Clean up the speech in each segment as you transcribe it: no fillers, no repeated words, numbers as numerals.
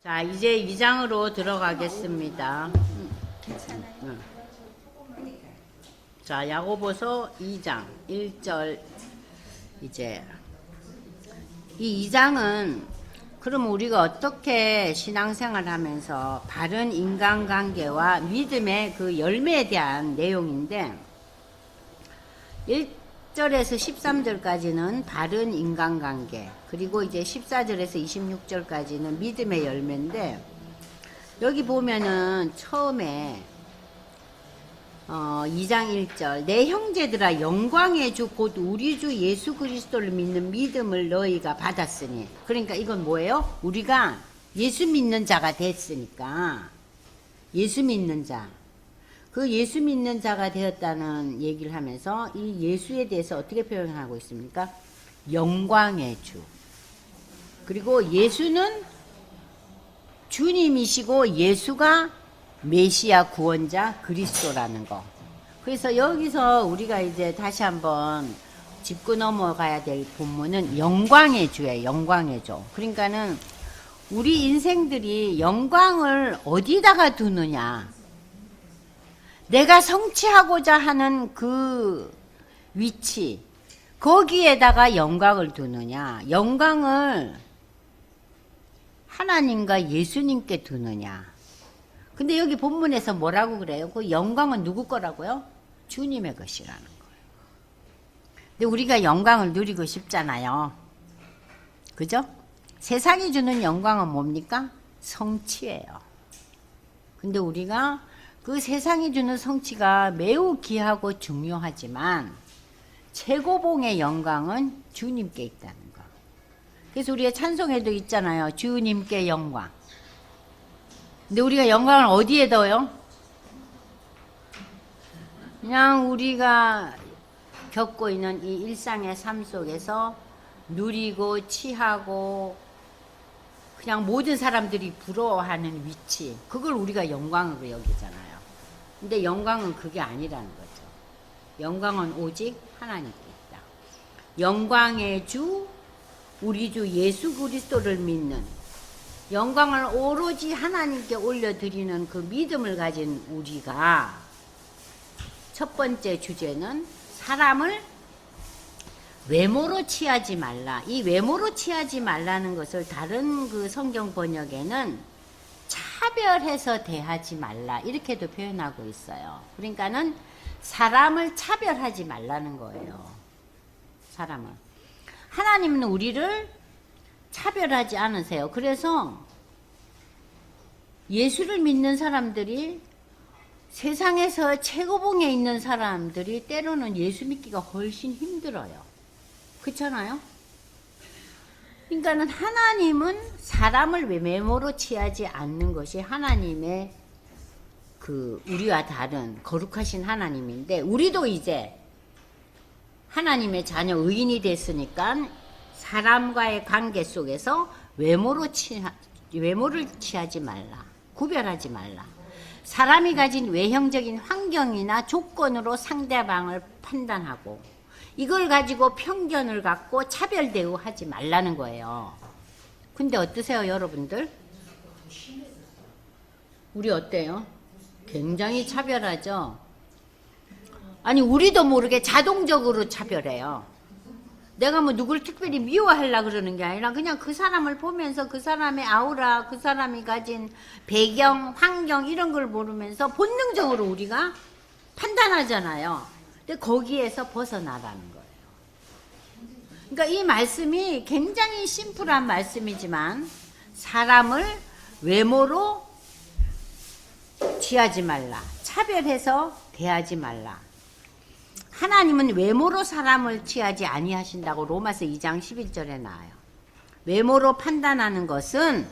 자, 이제 2장으로 들어가겠습니다. 괜찮아요. 자, 야고보서 2장 1절. 이제 이 2장은 그럼 우리가 어떻게 신앙생활을 하면서 바른 인간관계와 믿음의 그 열매에 대한 내용인데, 1절에서 13절까지는 바른 인간관계, 그리고 이제 14절에서 26절까지는 믿음의 열매인데, 여기 보면은 처음에 2장 1절, 내 형제들아 영광의 주 곧 우리 주 예수 그리스도를 믿는 믿음을 너희가 받았으니. 그러니까 이건 뭐예요? 우리가 예수 믿는 자가 됐으니까, 예수 믿는 자, 그 예수 믿는 자가 되었다는 얘기를 하면서 이 예수에 대해서 어떻게 표현하고 있습니까? 영광의 주. 그리고 예수는 주님이시고 예수가 메시아 구원자 그리스도라는 거. 그래서 여기서 우리가 이제 다시 한번 짚고 넘어가야 될 본문은 영광의 주예요. 영광의 주. 그러니까는 우리 인생들이 영광을 어디다가 두느냐, 내가 성취하고자 하는 그 위치, 거기에다가 영광을 두느냐, 영광을 하나님과 예수님께 두느냐. 근데 여기 본문에서 뭐라고 그래요? 그 영광은 누구 거라고요? 주님의 것이라는 거예요. 근데 우리가 영광을 누리고 싶잖아요. 그죠? 세상이 주는 영광은 뭡니까? 성취예요. 근데 우리가 그 세상이 주는 성취가 매우 귀하고 중요하지만 최고봉의 영광은 주님께 있다는 거. 그래서 우리의 찬송에도 있잖아요. 주님께 영광. 근데 우리가 영광을 어디에 둬요? 그냥 우리가 겪고 있는 이 일상의 삶 속에서 누리고 취하고 그냥 모든 사람들이 부러워하는 위치, 그걸 우리가 영광으로 여기잖아요. 근데 영광은 그게 아니라는 거죠. 영광은 오직 하나님께 있다. 영광의 주, 우리 주 예수 그리스도를 믿는, 영광을 오로지 하나님께 올려드리는 그 믿음을 가진 우리가, 첫 번째 주제는 사람을 외모로 취하지 말라. 이 외모로 취하지 말라는 것을 다른 그 성경 번역에는 차별해서 대하지 말라, 이렇게도 표현하고 있어요. 그러니까는 사람을 차별하지 말라는 거예요. 사람을. 하나님은 우리를 차별하지 않으세요. 그래서 예수를 믿는 사람들이, 세상에서 최고봉에 있는 사람들이 때로는 예수 믿기가 훨씬 힘들어요. 그렇잖아요? 그러니까는 하나님은 사람을 외모로 취하지 않는 것이 하나님의 그 우리와 다른 거룩하신 하나님인데, 우리도 이제 하나님의 자녀 의인이 됐으니까 사람과의 관계 속에서 외모를 취하지 말라, 구별하지 말라. 사람이 가진 외형적인 환경이나 조건으로 상대방을 판단하고 이걸 가지고 편견을 갖고 차별 대우하지 말라는 거예요. 근데 어떠세요, 여러분들? 우리 어때요? 굉장히 차별하죠? 아니, 우리도 모르게 자동적으로 차별해요. 내가 뭐 누굴 특별히 미워하려고 그러는 게 아니라 그냥 그 사람을 보면서 그 사람의 아우라, 그 사람이 가진 배경, 환경 이런 걸 모르면서 본능적으로 우리가 판단하잖아요. 근데 거기에서 벗어나라는 거예요. 그러니까 이 말씀이 굉장히 심플한 말씀이지만 사람을 외모로 취하지 말라, 차별해서 대하지 말라. 하나님은 외모로 사람을 취하지 아니하신다고 로마서 2장 11절에 나와요. 외모로 판단하는 것은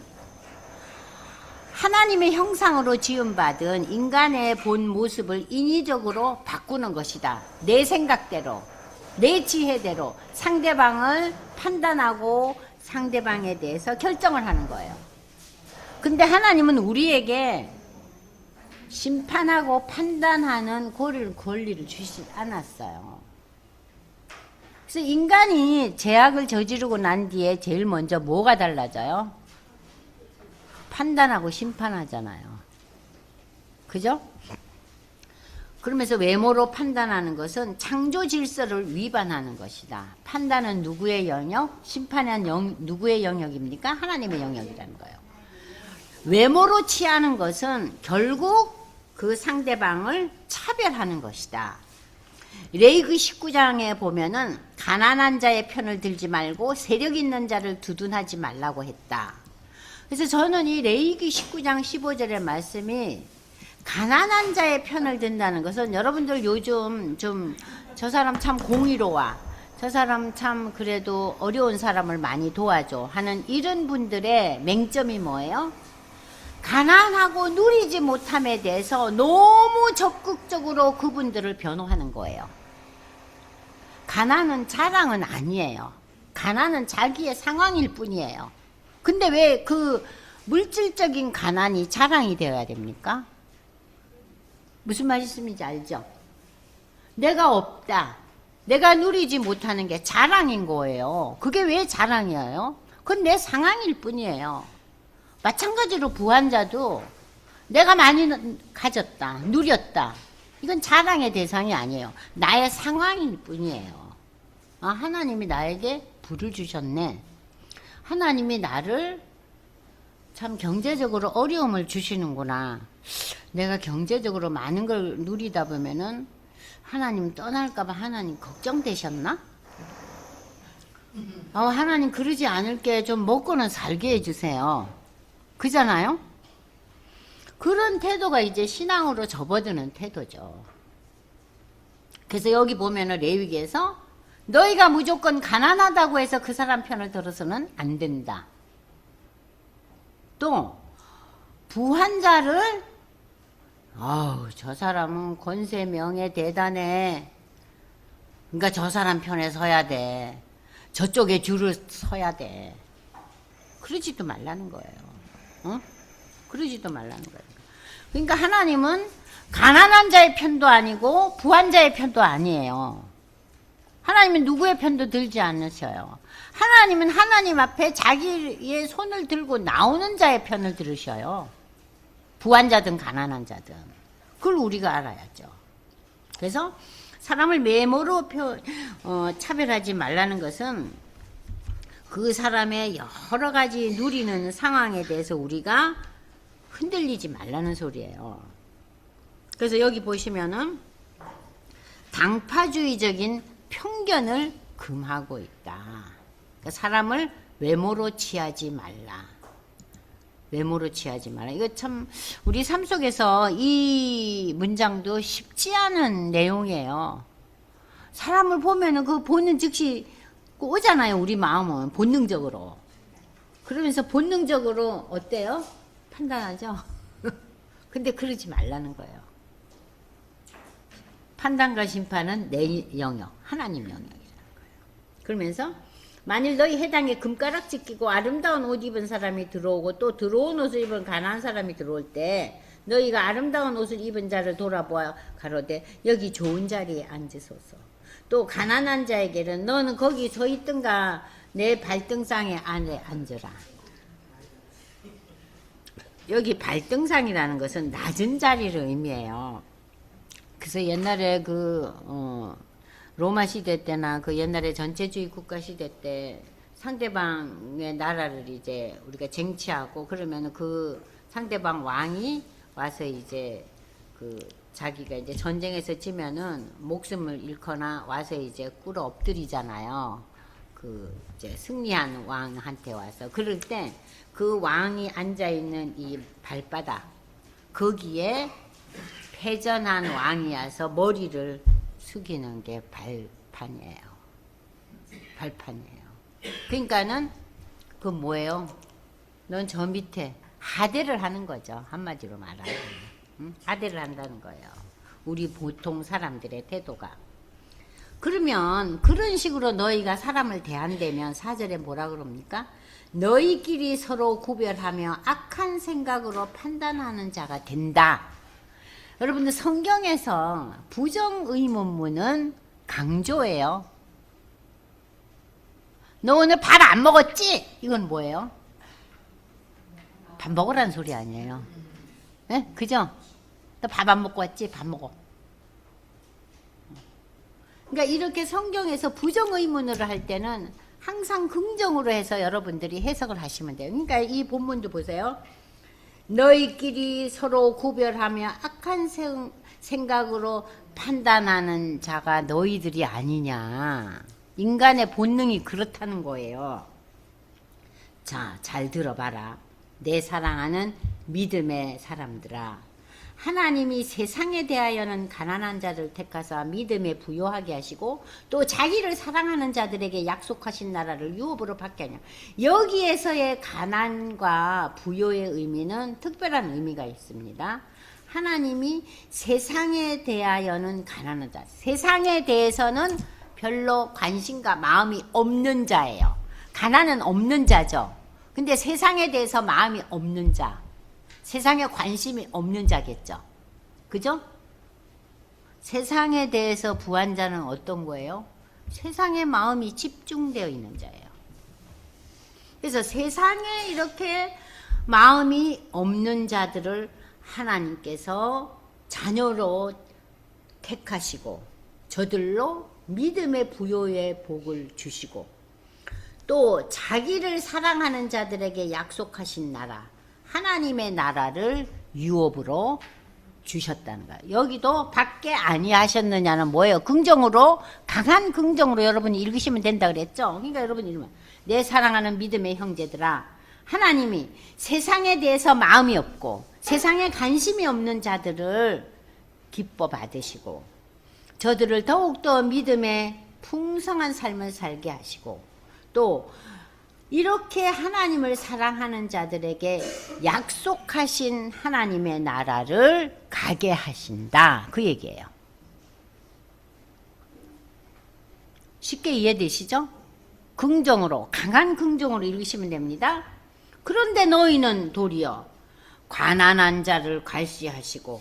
하나님의 형상으로 지음받은 인간의 본 모습을 인위적으로 바꾸는 것이다. 내 생각대로, 내 지혜대로 상대방을 판단하고 상대방에 대해서 결정을 하는 거예요. 근데 하나님은 우리에게 심판하고 판단하는 권리를 주시지 않았어요. 그래서 인간이 죄악을 저지르고 난 뒤에 제일 먼저 뭐가 달라져요? 판단하고 심판하잖아요. 그죠? 그러면서 외모로 판단하는 것은 창조 질서를 위반하는 것이다. 판단은 누구의 영역? 심판은 누구의 영역입니까? 하나님의 영역이라는 거예요. 외모로 취하는 것은 결국 그 상대방을 차별하는 것이다. 레위기 19장에 보면은 가난한 자의 편을 들지 말고 세력 있는 자를 두둔하지 말라고 했다. 그래서 저는 이 레위기 19장 15절의 말씀이 가난한 자의 편을 든다는 것은 여러분들 요즘 좀 저 사람 참 공의로워, 저 사람 참 그래도 어려운 사람을 많이 도와줘 하는 이런 분들의 맹점이 뭐예요? 가난하고 누리지 못함에 대해서 너무 적극적으로 그분들을 변호하는 거예요. 가난은 자랑은 아니에요. 가난은 자기의 상황일 뿐이에요. 근데 왜 그 물질적인 가난이 자랑이 되어야 됩니까? 무슨 말씀인지 알죠? 내가 없다, 내가 누리지 못하는 게 자랑인 거예요. 그게 왜 자랑이에요? 그건 내 상황일 뿐이에요. 마찬가지로 부한자도 내가 많이 가졌다, 누렸다, 이건 자랑의 대상이 아니에요. 나의 상황일 뿐이에요. 아, 하나님이 나에게 부를 주셨네. 하나님이 나를 참 경제적으로 어려움을 주시는구나. 내가 경제적으로 많은 걸 누리다 보면은 하나님 떠날까봐 하나님 걱정되셨나? 하나님 그러지 않을게 좀 먹고는 살게 해주세요. 그잖아요? 그런 태도가 이제 신앙으로 접어드는 태도죠. 그래서 여기 보면은 레위기에서 너희가 무조건 가난하다고 해서 그 사람 편을 들어서는 안 된다. 또 부한 자를 저 사람은 권세 명예 대단해, 그러니까 저 사람 편에 서야 돼, 저쪽에 줄을 서야 돼, 그러지도 말라는 거예요. 그러지도 말라는 거예요. 그러니까 하나님은 가난한 자의 편도 아니고 부한 자의 편도 아니에요. 하나님은 누구의 편도 들지 않으셔요. 하나님은 하나님 앞에 자기의 손을 들고 나오는 자의 편을 들으셔요. 부한 자든 가난한 자든. 그걸 우리가 알아야죠. 그래서 사람을 외모로 차별하지 말라는 것은 그 사람의 여러 가지 누리는 상황에 대해서 우리가 흔들리지 말라는 소리예요. 그래서 여기 보시면은 당파주의적인 편견을 금하고 있다. 그러니까 사람을 외모로 취하지 말라. 외모로 취하지 마라. 이거 참 우리 삶 속에서 이 문장도 쉽지 않은 내용이에요. 사람을 보면은 그 보는 즉시 오잖아요. 우리 마음은 본능적으로. 그러면서 본능적으로 어때요? 판단하죠. 근데 그러지 말라는 거예요. 판단과 심판은 내 영역, 하나님 영역이라는 거예요. 그러면서 만일 너희 해당에 금가락지 끼고 아름다운 옷 입은 사람이 들어오고 또 들어온 옷을 입은 가난한 사람이 들어올 때 너희가 아름다운 옷을 입은 자를 돌아보아 가로되 여기 좋은 자리에 앉으소서. 또 가난한 자에게는 너는 거기 서 있든가 내 발등상에 앉으라. 여기 발등상이라는 것은 낮은 자리를 의미해요. 그래서 옛날에 로마 시대 때나 그 옛날에 전체주의 국가 시대 때 상대방의 나라를 이제 우리가 쟁취하고 그러면 그 상대방 왕이 와서 이제 자기가 이제 전쟁에서 지면은 목숨을 잃거나 와서 이제 꿇어 엎드리잖아요. 이제 승리한 왕한테 와서. 그럴 때 그 왕이 앉아있는 이 발바닥, 거기에 패전한 왕이 와서 머리를 숙이는 게 발판이에요. 발판이에요. 그러니까는 뭐예요? 넌 저 밑에 하대를 하는 거죠. 한마디로 말하면. 하대를 한다는 거예요. 우리 보통 사람들의 태도가. 그러면 그런 식으로 너희가 사람을 대한다면 4절에 뭐라 그럽니까? 너희끼리 서로 구별하며 악한 생각으로 판단하는 자가 된다. 여러분들 성경에서 부정의문문은 강조예요. 너 오늘 밥 안 먹었지? 이건 뭐예요? 밥 먹으라는 소리 아니에요. 예? 그죠? 너 밥 안 먹고 왔지? 밥 먹어. 그러니까 이렇게 성경에서 부정의문으로 할 때는 항상 긍정으로 해서 여러분들이 해석을 하시면 돼요. 그러니까 이 본문도 보세요. 너희끼리 서로 구별하며 악한 생각으로 판단하는 자가 너희들이 아니냐. 인간의 본능이 그렇다는 거예요. 자, 잘 들어봐라. 내 사랑하는 믿음의 사람들아. 하나님이 세상에 대하여는 가난한 자를 택하사 믿음에 부요하게 하시고 또 자기를 사랑하는 자들에게 약속하신 나라를 유업으로 받게 하냐. 여기에서의 가난과 부요의 의미는 특별한 의미가 있습니다. 하나님이 세상에 대하여는 가난한 자, 세상에 대해서는 별로 관심과 마음이 없는 자예요. 가난은 없는 자죠. 근데 세상에 대해서 마음이 없는 자, 세상에 관심이 없는 자겠죠. 그죠? 세상에 대해서 부한 자는 어떤 거예요? 세상에 마음이 집중되어 있는 자예요. 그래서 세상에 이렇게 마음이 없는 자들을 하나님께서 자녀로 택하시고 저들로 믿음의 부요의 복을 주시고 또 자기를 사랑하는 자들에게 약속하신 나라, 하나님의 나라를 유업으로 주셨다는 거예요. 여기도 밖에 아니하셨느냐는 뭐예요? 긍정으로, 강한 긍정으로 여러분이 읽으시면 된다 그랬죠? 그러니까 여러분이 읽으면 내 사랑하는 믿음의 형제들아, 하나님이 세상에 대해서 마음이 없고 세상에 관심이 없는 자들을 기뻐 받으시고 저들을 더욱더 믿음의 풍성한 삶을 살게 하시고 또 이렇게 하나님을 사랑하는 자들에게 약속하신 하나님의 나라를 가게 하신다. 그 얘기예요. 쉽게 이해되시죠? 긍정으로, 강한 긍정으로 읽으시면 됩니다. 그런데 너희는 도리어 가난한 자를 괄시하시고,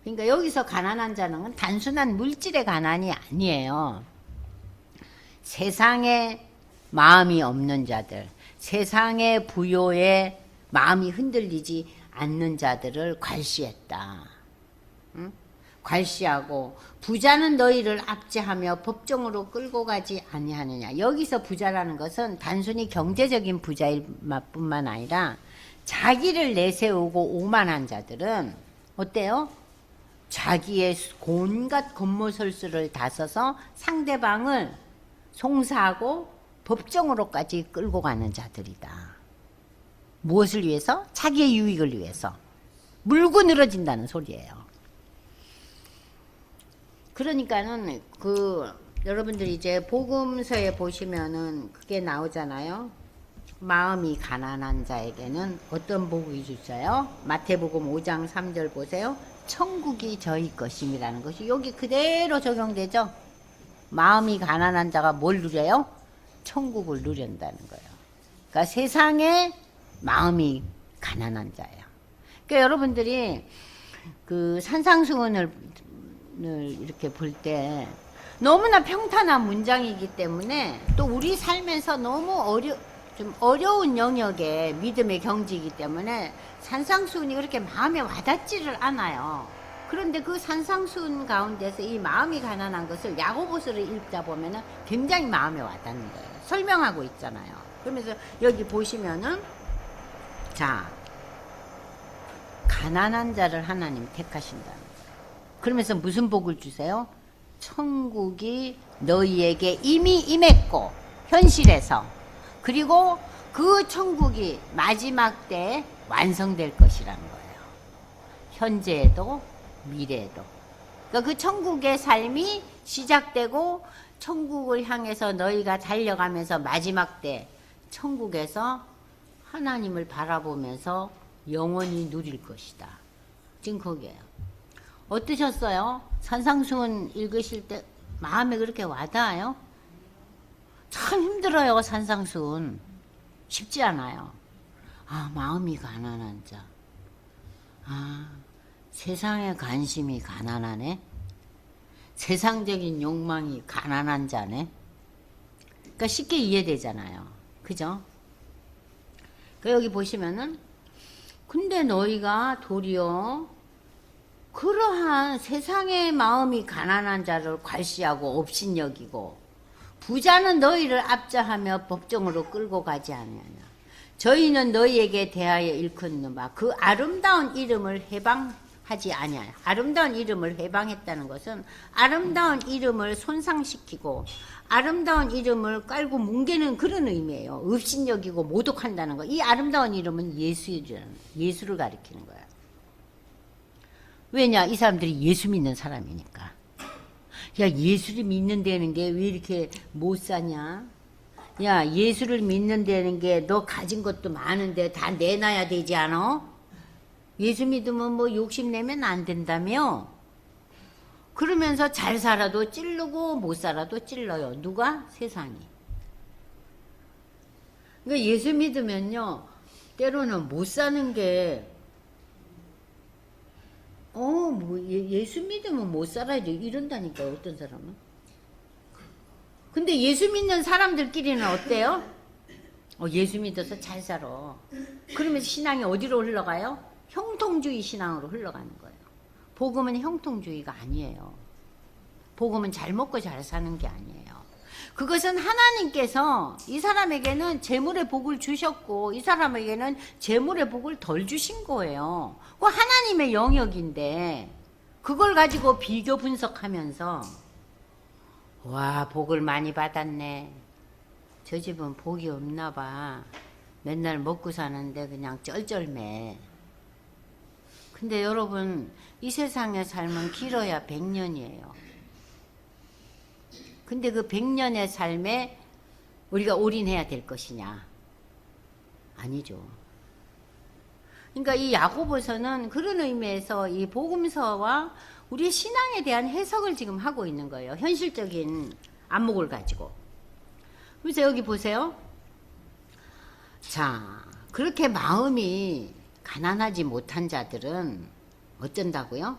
그러니까 여기서 가난한 자는 단순한 물질의 가난이 아니에요. 세상에 마음이 없는 자들, 세상의 부요에 마음이 흔들리지 않는 자들을 괄시했다. 응? 괄시하고 부자는 너희를 압제하며 법정으로 끌고 가지 아니하느냐. 여기서 부자라는 것은 단순히 경제적인 부자일 뿐만 아니라 자기를 내세우고 오만한 자들은 어때요? 자기의 온갖 겉모설수를 다 써서 상대방을 송사하고 법정으로까지 끌고 가는 자들이다. 무엇을 위해서? 자기의 유익을 위해서. 물고 늘어진다는 소리예요. 그러니까는 여러분들이 이제 복음서에 보시면은 그게 나오잖아요. 마음이 가난한 자에게는 어떤 복이 주어요? 마태복음 5장 3절 보세요. 천국이 저희 것임이라는 것이 여기 그대로 적용되죠. 마음이 가난한 자가 뭘 누려요? 천국을 누린다는 거예요. 그러니까 세상에 마음이 가난한 자예요. 그러니까 여러분들이 그 산상수훈을 이렇게 볼 때 너무나 평탄한 문장이기 때문에 또 우리 삶에서 너무 좀 어려운 영역의 믿음의 경지이기 때문에 산상수훈이 그렇게 마음에 와닿지를 않아요. 그런데 그 산상수훈 가운데서 이 마음이 가난한 것을 야고보서를 읽다 보면은 굉장히 마음에 와닿는 거예요. 설명하고 있잖아요. 그러면서 여기 보시면은 자, 가난한 자를 하나님 택하신다는 거예요. 그러면서 무슨 복을 주세요? 천국이 너희에게 이미 임했고 현실에서 그리고 그 천국이 마지막 때에 완성될 것이라는 거예요. 현재에도 미래에도. 그러니까 그 천국의 삶이 시작되고 천국을 향해서 너희가 달려가면서 마지막 때 천국에서 하나님을 바라보면서 영원히 누릴 것이다. 지금 거기에요. 어떠셨어요? 산상수훈 읽으실 때 마음에 그렇게 와닿아요? 참 힘들어요. 산상수훈 쉽지 않아요. 아, 마음이 가난한 자. 아, 세상에 관심이 가난하네. 세상적인 욕망이 가난한 자네. 그러니까 쉽게 이해되잖아요. 그죠? 여기 보시면은 근데 너희가 도리어 그러한 세상의 마음이 가난한 자를 괄시하고 업신여기고 부자는 너희를 압자하며 법정으로 끌고 가지 아니하냐. 저희는 너희에게 대하여 일컫는 바 그 아름다운 이름을 해방하지 아니하냐. 아름다운 이름을 해방했다는 것은 아름다운 이름을 손상시키고 아름다운 이름을 깔고 뭉개는 그런 의미예요. 업신여기고 모독한다는 거. 이 아름다운 이름은 예수를 가리키는 거야. 왜냐? 이 사람들이 예수 믿는 사람이니까. 야, 예수를 믿는다는 게 왜 이렇게 못 사냐? 야, 예수를 믿는다는 게 너 가진 것도 많은데 다 내놔야 되지 않아? 예수 믿으면 뭐 욕심내면 안 된다며? 그러면서 잘 살아도 찌르고 못 살아도 찔러요. 누가? 세상이. 그러니까 예수 믿으면요, 때로는 못 사는 게 예수 믿으면 못 살아야지 이런다니까요, 어떤 사람은. 근데 예수 믿는 사람들끼리는 어때요? 예수 믿어서 잘 살아. 그러면서 신앙이 어디로 흘러가요? 형통주의 신앙으로 흘러가는 거예요. 복음은 형통주의가 아니에요. 복음은 잘 먹고 잘 사는 게 아니에요. 그것은 하나님께서 이 사람에게는 재물의 복을 주셨고 이 사람에게는 재물의 복을 덜 주신 거예요. 그 하나님의 영역인데 그걸 가지고 비교 분석하면서 와, 복을 많이 받았네. 저 집은 복이 없나 봐. 맨날 먹고 사는데 그냥 쩔쩔매. 근데 여러분, 이 세상의 삶은 길어야 100년이에요. 근데 그 100년의 삶에 우리가 올인해야 될 것이냐? 아니죠. 그러니까 이 야고보서는 그런 의미에서 이 복음서와 우리의 신앙에 대한 해석을 지금 하고 있는 거예요. 현실적인 안목을 가지고. 그래서 여기 보세요. 자, 그렇게 마음이 가난하지 못한 자들은 어쩐다고요?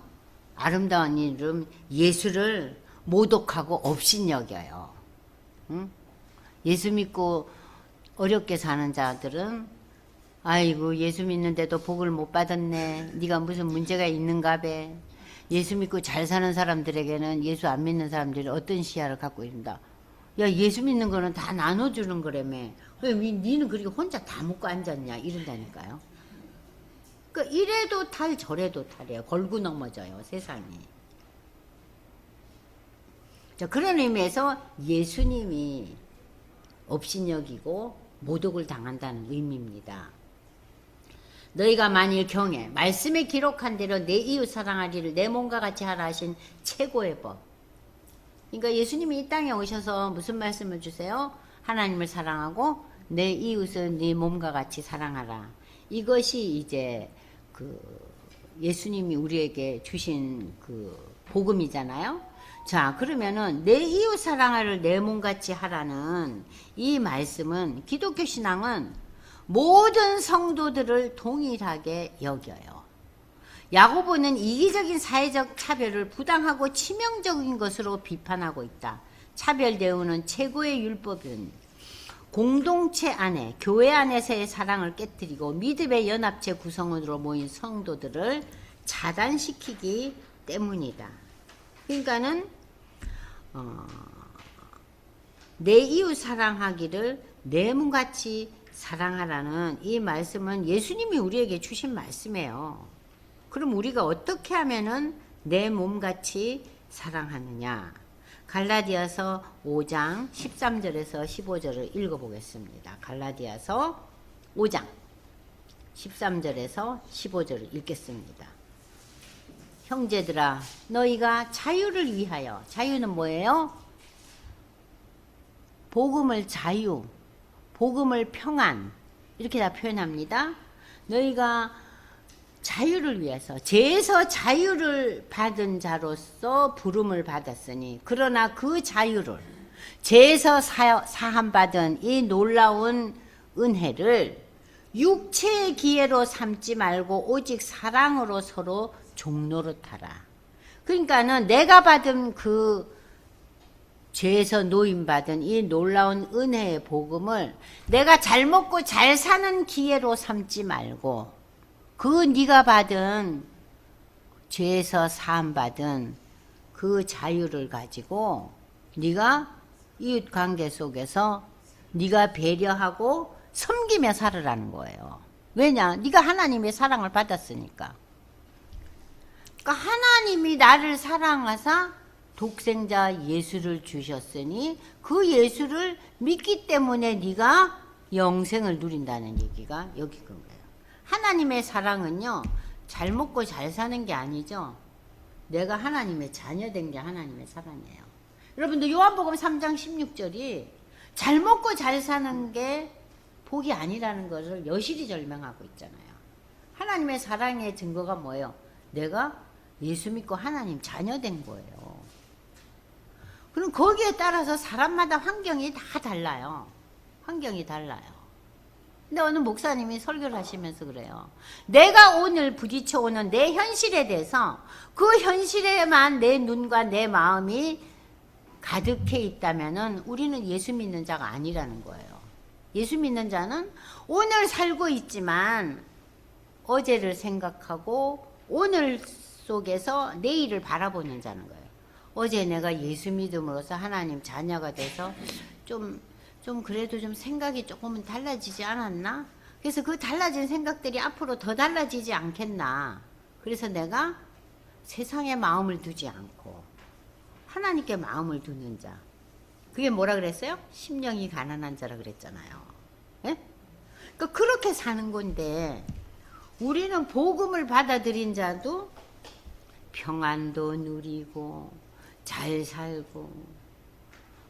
아름다운 이름 예수를 모독하고 업신여겨요. 응? 예수 믿고 어렵게 사는 자들은 아이고, 예수 믿는데도 복을 못 받았네. 네가 무슨 문제가 있는가 봐. 예수 믿고 잘 사는 사람들에게는 예수 안 믿는 사람들이 어떤 시야를 갖고 있는다. 야, 예수 믿는 거는 다 나눠주는 거라며. 왜 니는 그렇게 혼자 다 먹고 앉았냐 이런다니까요. 그러니까 이래도 탈 저래도 탈이에요. 걸고 넘어져요, 세상이. 자, 그런 의미에서 예수님이 업신여기고 모독을 당한다는 의미입니다. 너희가 만일 경에 말씀에 기록한 대로 내 이웃 사랑하리를 내 몸과 같이 하라 하신 최고의 법. 그러니까 예수님이 이 땅에 오셔서 무슨 말씀을 주세요? 하나님을 사랑하고 내 이웃을 네 몸과 같이 사랑하라. 이것이 이제 그 예수님이 우리에게 주신 그 복음이잖아요. 자, 그러면은 내 이웃 사랑을 내 몸같이 하라는 이 말씀은 기독교 신앙은 모든 성도들을 동일하게 여겨요. 야고보는 이기적인 사회적 차별을 부당하고 치명적인 것으로 비판하고 있다. 차별 대우는 최고의 율법은 공동체 안에, 교회 안에서의 사랑을 깨뜨리고 믿음의 연합체 구성원으로 모인 성도들을 차단시키기 때문이다. 그러니까는 내 이웃 사랑하기를 내 몸같이 사랑하라는 이 말씀은 예수님이 우리에게 주신 말씀이에요. 그럼 우리가 어떻게 하면은 내 몸같이 사랑하느냐? 갈라디아서 5장 13절에서 15절을 읽어보겠습니다. 갈라디아서 5장 13절에서 15절을 읽겠습니다. 형제들아, 너희가 자유를 위하여, 자유는 뭐예요? 복음을 자유, 복음을 평안, 이렇게 다 표현합니다. 너희가 자유를 위해서, 죄에서 자유를 받은 자로서 부름을 받았으니, 그러나 그 자유를, 죄에서 사함받은 이 놀라운 은혜를 육체의 기회로 삼지 말고 오직 사랑으로 서로 종노릇하라. 그러니까는 내가 받은 그 죄에서 노임받은 이 놀라운 은혜의 복음을 내가 잘 먹고 잘 사는 기회로 삼지 말고 그 네가 받은 죄에서 사함받은 그 자유를 가지고 네가 이웃관계 속에서 네가 배려하고 섬기며 살으라는 거예요. 왜냐? 네가 하나님의 사랑을 받았으니까. 그러니까 하나님이 나를 사랑하사 독생자 예수를 주셨으니 그 예수를 믿기 때문에 네가 영생을 누린다는 얘기가 여기 그거예요. 하나님의 사랑은요, 잘 먹고 잘 사는 게 아니죠. 내가 하나님의 자녀된 게 하나님의 사랑이에요. 여러분들 요한복음 3장 16절이 잘 먹고 잘 사는 게 복이 아니라는 것을 여실히 설명하고 있잖아요. 하나님의 사랑의 증거가 뭐예요? 내가 예수 믿고 하나님 자녀된 거예요. 그럼 거기에 따라서 사람마다 환경이 다 달라요. 환경이 달라요. 근데 어느 목사님이 설교를 하시면서 그래요. 내가 오늘 부딪혀오는 내 현실에 대해서 그 현실에만 내 눈과 내 마음이 가득해 있다면은 우리는 예수 믿는 자가 아니라는 거예요. 예수 믿는 자는 오늘 살고 있지만 어제를 생각하고 오늘 속에서 내일을 바라보는 자는 거예요. 어제 내가 예수 믿음으로써 하나님 자녀가 돼서 좀 그래도 좀 생각이 조금은 달라지지 않았나? 그래서 그 달라진 생각들이 앞으로 더 달라지지 않겠나? 그래서 내가 세상에 마음을 두지 않고 하나님께 마음을 두는 자. 그게 뭐라 그랬어요? 심령이 가난한 자라 그랬잖아요. 예? 그러니까 그렇게 사는 건데 우리는 복음을 받아들인 자도 평안도 누리고 잘 살고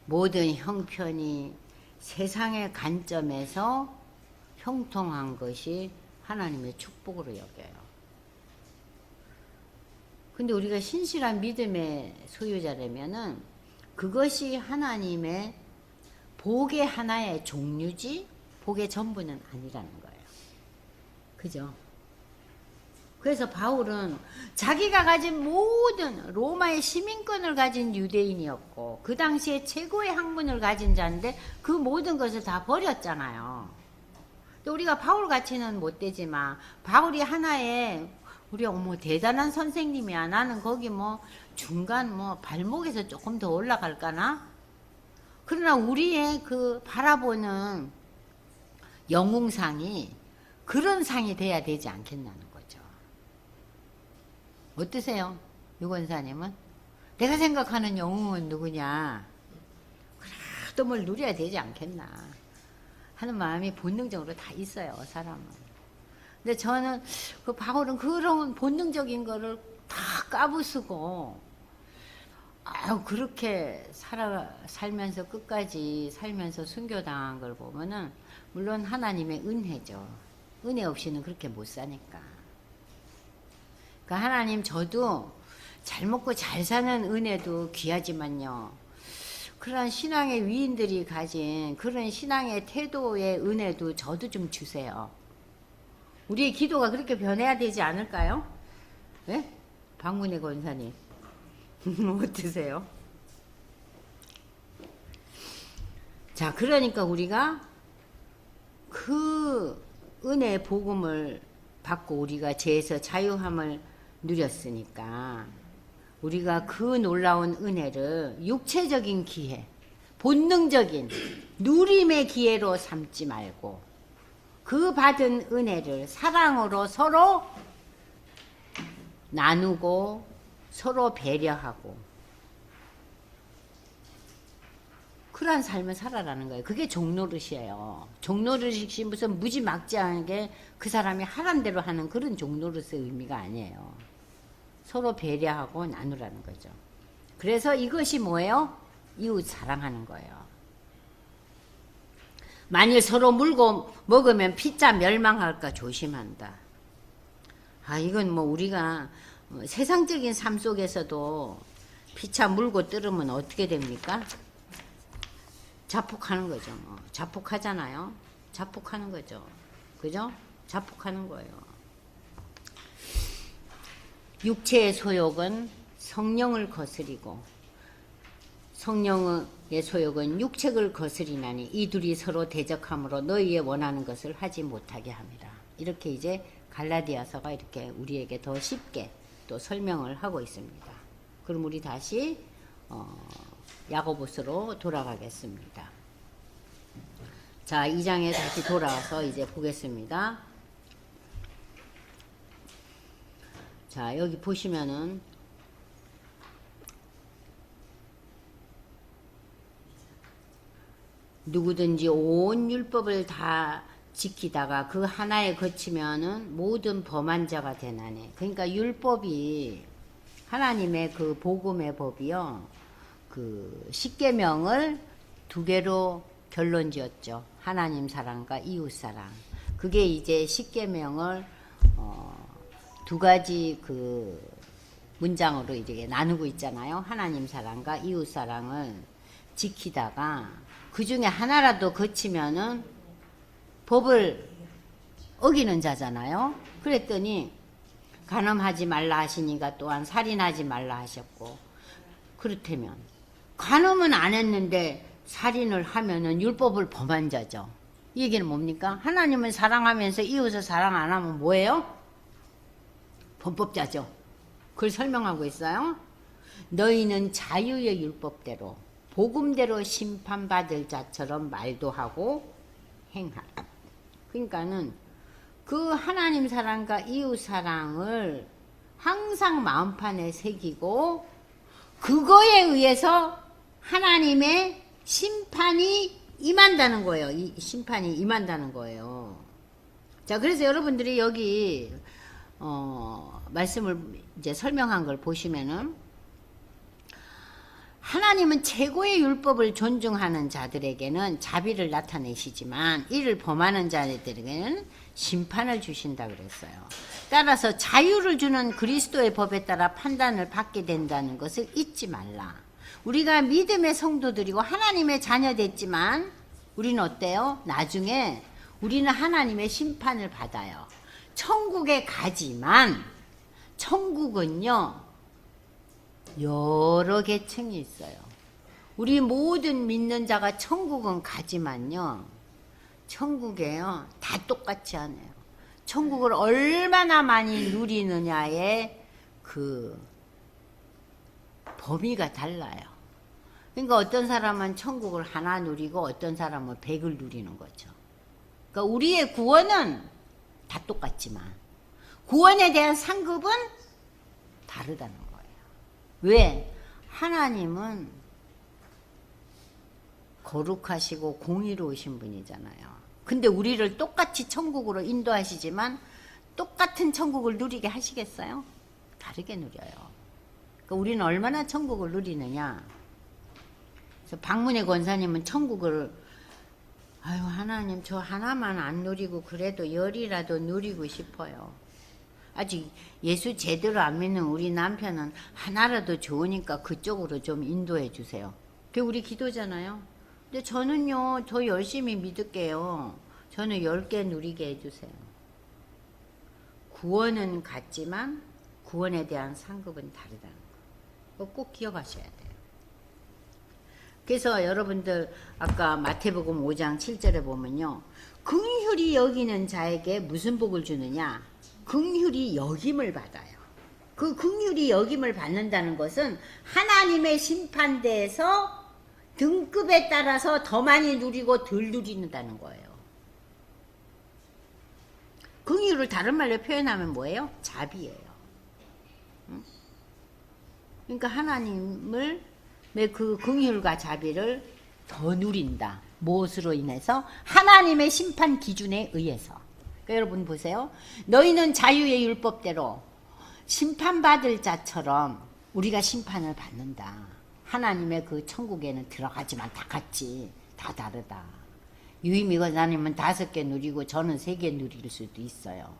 모든 형편이 세상의 관점에서 형통한 것이 하나님의 축복으로 여겨요. 근데 우리가 신실한 믿음의 소유자라면은 그것이 하나님의 복의 하나의 종류지 복의 전부는 아니라는 거예요. 그죠? 그래서 바울은 자기가 가진 모든 로마의 시민권을 가진 유대인이었고 그 당시에 최고의 학문을 가진 자인데 그 모든 것을 다 버렸잖아요. 우리가 바울같이는 못 되지만 바울이 하나의 우리 어머 대단한 선생님이야. 나는 거기 뭐 중간 뭐 발목에서 조금 더 올라갈까나? 그러나 우리의 그 바라보는 영웅상이 그런 상이 돼야 되지 않겠나는 거죠. 어떠세요? 유권사님은? 내가 생각하는 영웅은 누구냐? 그래도 뭘 누려야 되지 않겠나 하는 마음이 본능적으로 다 있어요, 사람은. 근데 저는 그 바울은 그런 본능적인 거를 다 까부수고 그렇게 살면서 끝까지 살면서 순교당한 걸 보면은 물론 하나님의 은혜죠. 은혜 없이는 그렇게 못 사니까. 그러니까 하나님 저도 잘 먹고 잘 사는 은혜도 귀하지만요. 그런 신앙의 위인들이 가진 그런 신앙의 태도의 은혜도 저도 좀 주세요. 우리의 기도가 그렇게 변해야 되지 않을까요? 네? 박문혜 권사님 어떠세요? 자, 그러니까 우리가 그 은혜의 복음을 받고 우리가 죄에서 자유함을 누렸으니까 우리가 그 놀라운 은혜를 육체적인 기회, 본능적인 누림의 기회로 삼지 말고 그 받은 은혜를 사랑으로 서로 나누고 서로 배려하고 그러한 삶을 살아라는 거예요. 그게 종노릇이에요. 종노릇이 무슨 무지막지하게 그 사람이 하란 대로 하는 그런 종노릇의 의미가 아니에요. 서로 배려하고 나누라는 거죠. 그래서 이것이 뭐예요? 이웃 사랑하는 거예요. 만일 서로 물고 먹으면 피자 멸망할까 조심한다. 이건 뭐 우리가 세상적인 삶 속에서도 피차 물고 뜯으면 어떻게 됩니까? 자폭하는 거죠. 자폭하잖아요. 자폭하는 거죠. 그죠? 자폭하는 거예요. 육체의 소욕은 성령을 거스리고 성령의 소욕은 육체를 거스리나니 이 둘이 서로 대적함으로 너희의 원하는 것을 하지 못하게 합니다. 이렇게 이제 갈라디아서가 이렇게 우리에게 더 쉽게 또 설명을 하고 있습니다. 그럼 우리 다시 야고보서로 돌아가겠습니다. 자, 2장에 다시 돌아와서 이제 보겠습니다. 자, 여기 보시면은 누구든지 온 율법을 다 지키다가 그 하나에 거치면은 모든 범한 자가 되나니. 그러니까 율법이 하나님의 그 복음의 법이요. 그 십계명을 두 개로 결론 지었죠. 하나님 사랑과 이웃 사랑. 그게 이제 십계명을 두 가지 그 문장으로 이제 나누고 있잖아요. 하나님 사랑과 이웃 사랑을 지키다가 그 중에 하나라도 거치면은 법을 어기는 자잖아요. 그랬더니 간음하지 말라 하시니까 또한 살인하지 말라 하셨고, 그렇다면 간음은 안 했는데 살인을 하면은 율법을 범한 자죠. 이 얘기는 뭡니까? 하나님을 사랑하면서 이웃을 사랑 안 하면 뭐예요? 범법자죠. 그걸 설명하고 있어요. 너희는 자유의 율법대로 복음대로 심판받을 자처럼 말도 하고 행하라. 그러니까는 그 하나님 사랑과 이웃 사랑을 항상 마음판에 새기고 그거에 의해서 하나님의 심판이 임한다는 거예요. 이 심판이 임한다는 거예요. 자, 그래서 여러분들이 여기 말씀을 이제 설명한 걸 보시면은 하나님은 최고의 율법을 존중하는 자들에게는 자비를 나타내시지만 이를 범하는 자들에게는 심판을 주신다 그랬어요. 따라서 자유를 주는 그리스도의 법에 따라 판단을 받게 된다는 것을 잊지 말라. 우리가 믿음의 성도들이고 하나님의 자녀 됐지만 우리는 어때요? 나중에 우리는 하나님의 심판을 받아요. 천국에 가지만 천국은요 여러 계층이 있어요. 우리 모든 믿는 자가 천국은 가지만요 천국에요 다 똑같지 않아요. 천국을 얼마나 많이 누리느냐의 그 범위가 달라요. 그러니까 어떤 사람은 천국을 하나 누리고 어떤 사람은 100을 누리는 거죠. 그러니까 우리의 구원은 다 똑같지만 구원에 대한 상급은 다르다는 거예요. 왜? 하나님은 거룩하시고 공의로우신 분이잖아요. 근데 우리를 똑같이 천국으로 인도하시지만 똑같은 천국을 누리게 하시겠어요? 다르게 누려요. 그러니까 우리는 얼마나 천국을 누리느냐. 그래서 박문혜 권사님은 천국을 아유 하나님 저 하나만 안 누리고 그래도 열이라도 누리고 싶어요. 아직 예수 제대로 안 믿는 우리 남편은 하나라도 좋으니까 그쪽으로 좀 인도해 주세요. 그게 우리 기도잖아요. 근데 저는요 더 열심히 믿을게요. 저는 10개 누리게 해주세요. 구원은 같지만 구원에 대한 상급은 다르다는 거. 꼭 기억하셔야 돼요. 그래서 여러분들 아까 마태복음 5장 7절에 보면요. 긍휼히 여기는 자에게 무슨 복을 주느냐? 긍휼히 여김을 받아요. 그 긍휼히 여김을 받는다는 것은 하나님의 심판대에서 등급에 따라서 더 많이 누리고 덜 누린다는 거예요. 긍휼을 다른 말로 표현하면 뭐예요? 자비예요. 그러니까 하나님을 그 긍휼과 자비를 더 누린다. 무엇으로 인해서? 하나님의 심판 기준에 의해서. 그러니까 여러분 보세요. 너희는 자유의 율법대로 심판받을 자처럼 우리가 심판을 받는다. 하나님의 그 천국에는 들어가지만 다 같이 다 다르다. 유임이 권사님은 5개 누리고 저는 3개 누릴 수도 있어요.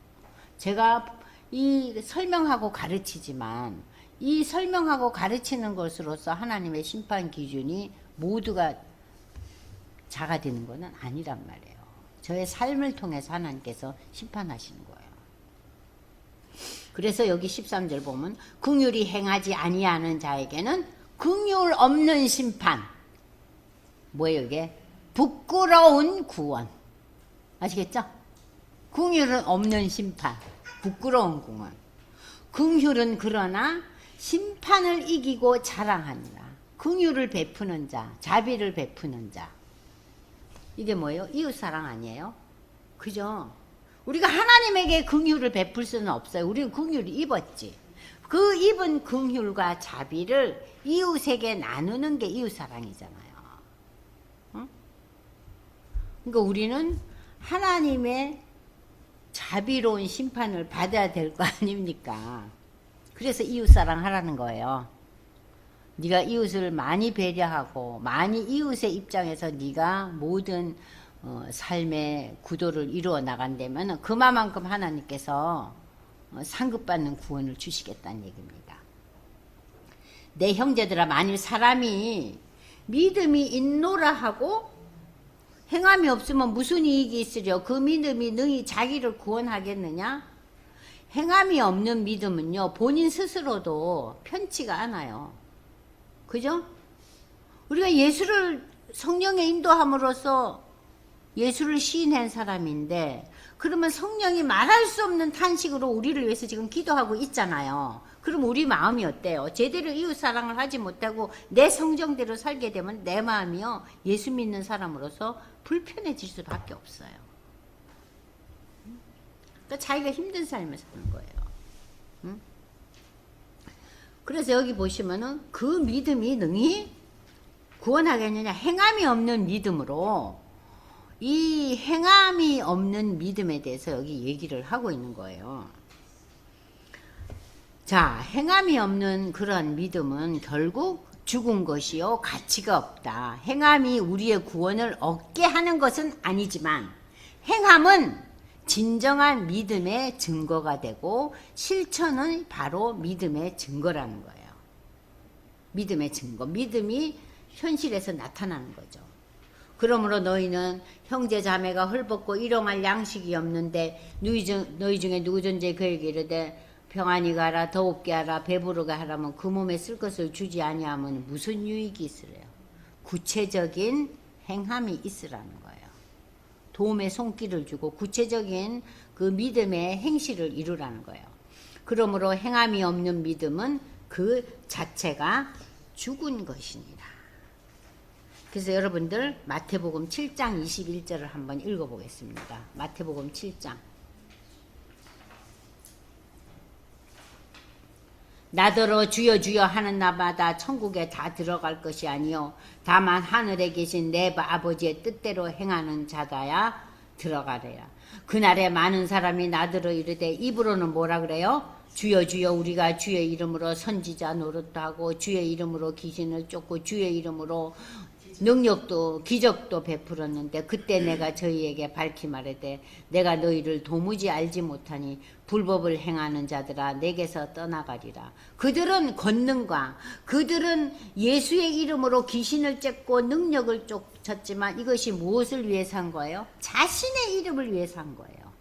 제가 이 설명하고 가르치지만 이 설명하고 가르치는 것으로서 하나님의 심판 기준이 모두가 작아지는 것은 아니란 말이에요. 저의 삶을 통해서 하나님께서 심판하시는 거예요. 그래서 여기 13절 보면 긍휼히 행하지 아니하는 자에게는 긍휼 없는 심판. 뭐예요 이게? 부끄러운 구원. 아시겠죠? 긍휼은 없는 심판, 부끄러운 궁은. 긍휼은 그러나 심판을 이기고 자랑하니라. 긍휼을 베푸는 자, 자비를 베푸는 자. 이게 뭐예요? 이웃사랑 아니에요? 그죠? 우리가 하나님에게 긍휼을 베풀 수는 없어요. 우리는 긍휼을 입었지. 그 입은 긍휼과 자비를 이웃에게 나누는 게 이웃사랑이잖아요. 응? 그러니까 우리는 하나님의 자비로운 심판을 받아야 될 거 아닙니까? 그래서 이웃사랑 하라는 거예요. 네가 이웃을 많이 배려하고 많이 이웃의 입장에서 네가 모든 삶의 구도를 이루어 나간다면 그만큼 하나님께서 상급받는 구원을 주시겠다는 얘기입니다. 내 형제들아, 만일 사람이 믿음이 있노라 하고 행함이 없으면 무슨 이익이 있으려? 그 믿음이 능히 자기를 구원하겠느냐? 행함이 없는 믿음은요, 본인 스스로도 편치가 않아요. 그죠? 우리가 예수를 성령의 인도함으로써 예수를 시인한 사람인데, 그러면 성령이 말할 수 없는 탄식으로 우리를 위해서 지금 기도하고 있잖아요. 그럼 우리 마음이 어때요? 제대로 이웃사랑을 하지 못하고 내 성정대로 살게 되면 내 마음이요, 예수 믿는 사람으로서 불편해질 수밖에 없어요. 그러니까 자기가 힘든 삶을 사는 거예요. 응? 그래서 여기 보시면은 그 믿음이 능히 구원하겠느냐? 행함이 없는 믿음으로, 이 행함이 없는 믿음에 대해서 여기 얘기를 하고 있는 거예요. 자, 행함이 없는 그런 믿음은 결국 죽은 것이요, 가치가 없다. 행함이 우리의 구원을 얻게 하는 것은 아니지만 행함은 진정한 믿음의 증거가 되고 실천은 바로 믿음의 증거라는 거예요. 믿음의 증거, 믿음이 현실에서 나타나는 거죠. 그러므로 너희는 형제 자매가 헐벗고 일용할 양식이 없는데 너희 중에 누구든지 그에게 이르되 평안히 가라, 더웁게 하라, 배부르게 하라면 그 몸에 쓸 것을 주지 아니하면 무슨 유익이 있으래요? 구체적인 행함이 있으라는 거예요. 도움의 손길을 주고 구체적인 그 믿음의 행실을 이루라는 거예요. 그러므로 행함이 없는 믿음은 그 자체가 죽은 것이니라. 그래서 여러분들 마태복음 7장 21절을 한번 읽어보겠습니다. 마태복음 7장. 나더러 주여 주여 하는 나마다 천국에 다 들어갈 것이 아니요 다만 하늘에 계신 내 아버지의 뜻대로 행하는 자다야 들어가래야. 그날에 많은 사람이 나더러 이르되, 입으로는 뭐라 그래요? 주여 주여 우리가 주의 이름으로 선지자 노릇도 하고 주의 이름으로 귀신을 쫓고 주의 이름으로 능력도 기적도 베풀었는데, 그때 내가 저희에게 밝히 말하되 내가 너희를 도무지 알지 못하니 불법을 행하는 자들아 내게서 떠나가리라. 그들은 권능과 그들은 예수의 이름으로 귀신을 쫓고 능력을 쫓았지만 이것이 무엇을 위해서 한 거예요? 자신의 이름을 위해서 한 거예요.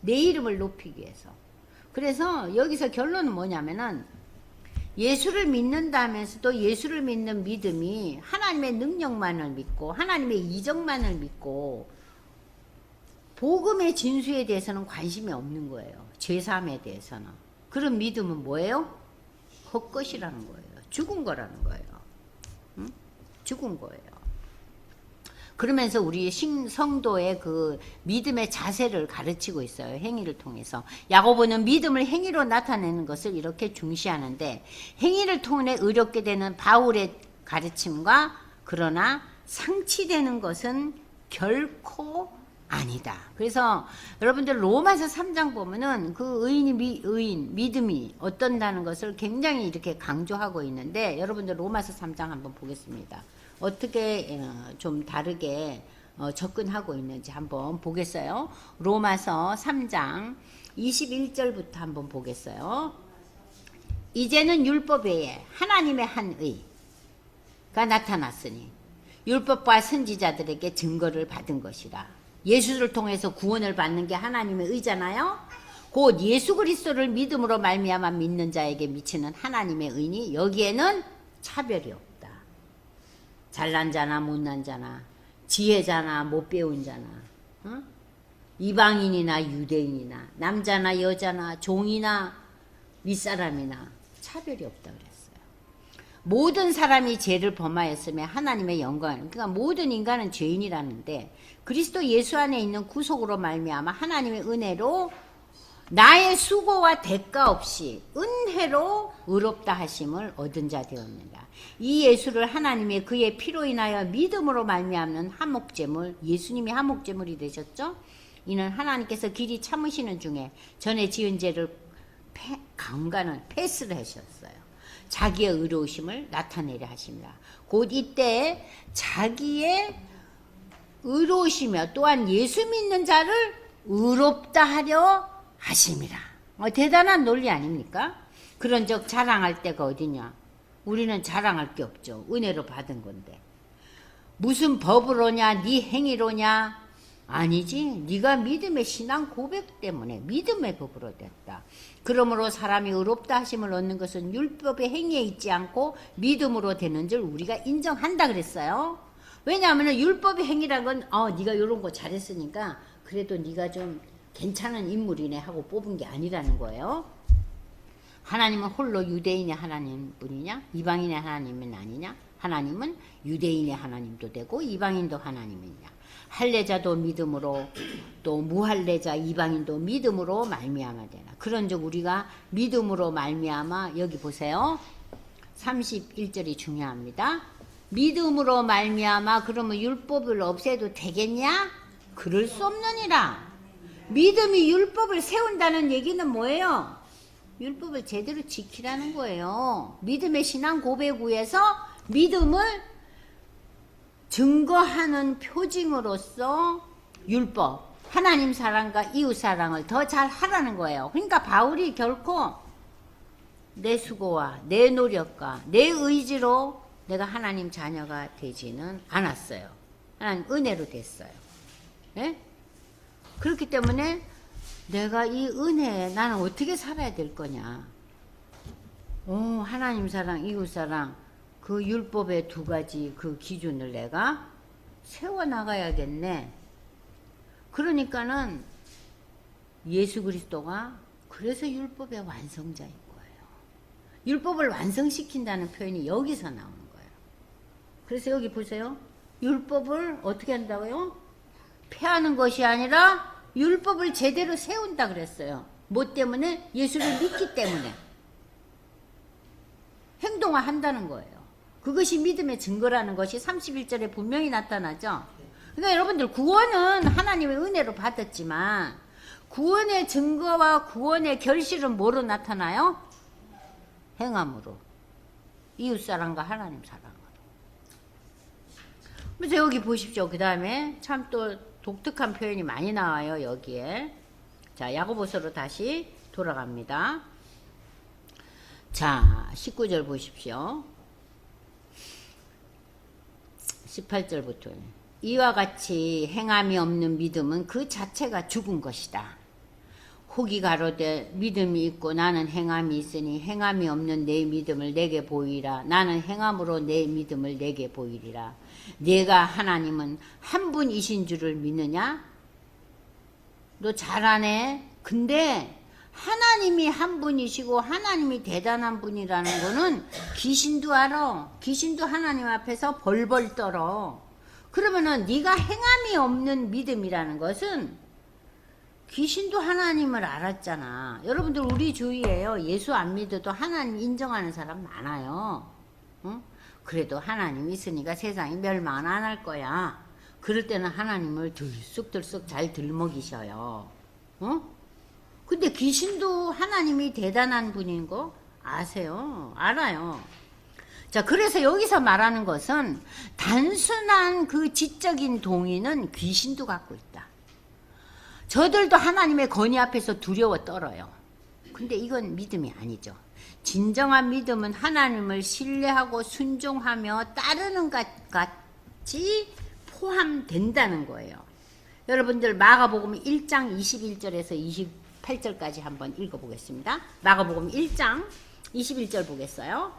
내 이름을 높이기 위해서. 그래서 여기서 결론은 뭐냐면은, 예수를 믿는다면서도 예수를 믿는 믿음이 하나님의 능력만을 믿고 하나님의 이적만을 믿고 복음의 진수에 대해서는 관심이 없는 거예요. 죄사함에 대해서는. 그런 믿음은 뭐예요? 헛것이라는 거예요. 죽은 거라는 거예요. 응? 죽은 거예요. 그러면서 우리 성도의 그 믿음의 자세를 가르치고 있어요. 행위를 통해서. 야고보는 믿음을 행위로 나타내는 것을 이렇게 중시하는데, 행위를 통해 의롭게 되는 바울의 가르침과 그러나 상치되는 것은 결코 아니다. 그래서 여러분들 로마서 3장 보면은 그 믿음이 어떤다는 것을 굉장히 이렇게 강조하고 있는데, 여러분들 로마서 3장 한번 보겠습니다. 어떻게 좀 다르게 접근하고 있는지 한번 보겠어요. 로마서 3장 21절부터 한번 보겠어요. 이제는 율법 외에 하나님의 한 의가 나타났으니 율법과 선지자들에게 증거를 받은 것이라. 예수를 통해서 구원을 받는 게 하나님의 의잖아요. 곧 예수 그리스도를 믿음으로 말미암아 믿는 자에게 미치는 하나님의 의니 여기에는 차별이 없다. 잘난 자나 못난 자나, 지혜자나 못 배운 자나, 어? 이방인이나 유대인이나 남자나 여자나 종이나 윗사람이나 차별이 없다 그랬어요. 모든 사람이 죄를 범하였으며 하나님의 영광, 그러니까 모든 인간은 죄인이라는데 그리스도 예수 안에 있는 구속으로 말미암아 하나님의 은혜로 나의 수고와 대가 없이 은혜로 의롭다 하심을 얻은 자 되었느니라. 이 예수를 하나님의 그의 피로 인하여 믿음으로 말미암는 화목제물, 예수님이 화목제물이 되셨죠. 이는 하나님께서 길이 참으시는 중에 전에 지은 죄를 강간은 패스를 하셨어요. 자기의 의로우심을 나타내려 하십니다. 곧 이때 자기의 의로우시며 또한 예수 믿는 자를 의롭다 하려 하심이라. 대단한 논리 아닙니까? 그런즉 자랑할 데가 어디냐? 우리는 자랑할 게 없죠. 은혜로 받은 건데. 무슨 법으로냐? 네 행위로냐? 아니지. 네가 믿음의 신앙 고백 때문에 믿음의 법으로 됐다. 그러므로 사람이 의롭다 하심을 얻는 것은 율법의 행위에 있지 않고 믿음으로 되는 줄 우리가 인정한다 그랬어요. 왜냐하면 율법의 행위란 건 네가 이런 거 잘했으니까 그래도 네가 좀 괜찮은 인물이네 하고 뽑은 게 아니라는 거예요. 하나님은 홀로 유대인의 하나님뿐이냐? 이방인의 하나님은 아니냐? 하나님은 유대인의 하나님도 되고 이방인도 하나님이냐? 할례자도 믿음으로 또 무할례자 이방인도 믿음으로 말미암아 되나. 그런즉 우리가 믿음으로 말미암아, 여기 보세요. 31절이 중요합니다. 믿음으로 말미암아 그러면 율법을 없애도 되겠냐? 그럴 수 없느니라. 믿음이 율법을 세운다는 얘기는 뭐예요? 율법을 제대로 지키라는 거예요. 믿음의 신앙 고백 위에서 믿음을 증거하는 표징으로서 율법, 하나님 사랑과 이웃 사랑을 더 잘 하라는 거예요. 그러니까 바울이 결코 내 수고와 내 노력과 내 의지로 내가 하나님 자녀가 되지는 않았어요. 하나님 은혜로 됐어요. 네? 그렇기 때문에 내가 이 은혜에 나는 어떻게 살아야 될 거냐. 하나님 사랑, 이웃 사랑, 그 율법의 두 가지 그 기준을 내가 세워나가야겠네. 그러니까는 예수 그리스도가 그래서 율법의 완성자인 거예요. 율법을 완성시킨다는 표현이 여기서 나오는 거예요. 그래서 여기 보세요. 율법을 어떻게 한다고요? 폐하는 것이 아니라 율법을 제대로 세운다 그랬어요. 뭐 때문에? 예수를 믿기 때문에. 행동화한다는 거예요. 그것이 믿음의 증거라는 것이 31절에 분명히 나타나죠. 그러니까 여러분들 구원은 하나님의 은혜로 받았지만 구원의 증거와 구원의 결실은 뭐로 나타나요? 행함으로. 이웃사랑과 하나님 사랑으로. 그래서 여기 보십시오. 그 다음에 참 또 독특한 표현이 많이 나와요. 여기에. 자, 야고보서로 다시 돌아갑니다. 자, 19절 보십시오. 18절부터. 이와 같이 행함이 없는 믿음은 그 자체가 죽은 것이다. 혹이 가로되 믿음이 있고 나는 행함이 있으니 행함이 없는 내 믿음을 내게 보이라. 나는 행함으로 내 믿음을 내게 보이리라. 내가 하나님은 한 분이신 줄을 믿느냐? 너 잘하네. 근데 하나님이 한 분이시고 하나님이 대단한 분이라는 거는 귀신도 알아. 귀신도 하나님 앞에서 벌벌 떨어. 그러면은 네가 행함이 없는 믿음이라는 것은 귀신도 하나님을 알았잖아. 여러분들 우리 주위에요. 예수 안 믿어도 하나님 인정하는 사람 많아요. 응? 그래도 하나님 있으니까 세상이 멸망은 안 할 거야. 그럴 때는 하나님을 들쑥들쑥 잘 들먹이셔요. 응? 근데 귀신도 하나님이 대단한 분인 거 아세요? 알아요. 자, 그래서 여기서 말하는 것은 단순한 그 지적인 동의는 귀신도 갖고 있다. 저들도 하나님의 권위 앞에서 두려워 떨어요. 근데 이건 믿음이 아니죠. 진정한 믿음은 하나님을 신뢰하고 순종하며 따르는 것 같이 포함된다는 거예요. 여러분들 마가복음 1장 21절에서 28절까지 한번 읽어보겠습니다. 마가복음 1장 21절 보겠어요.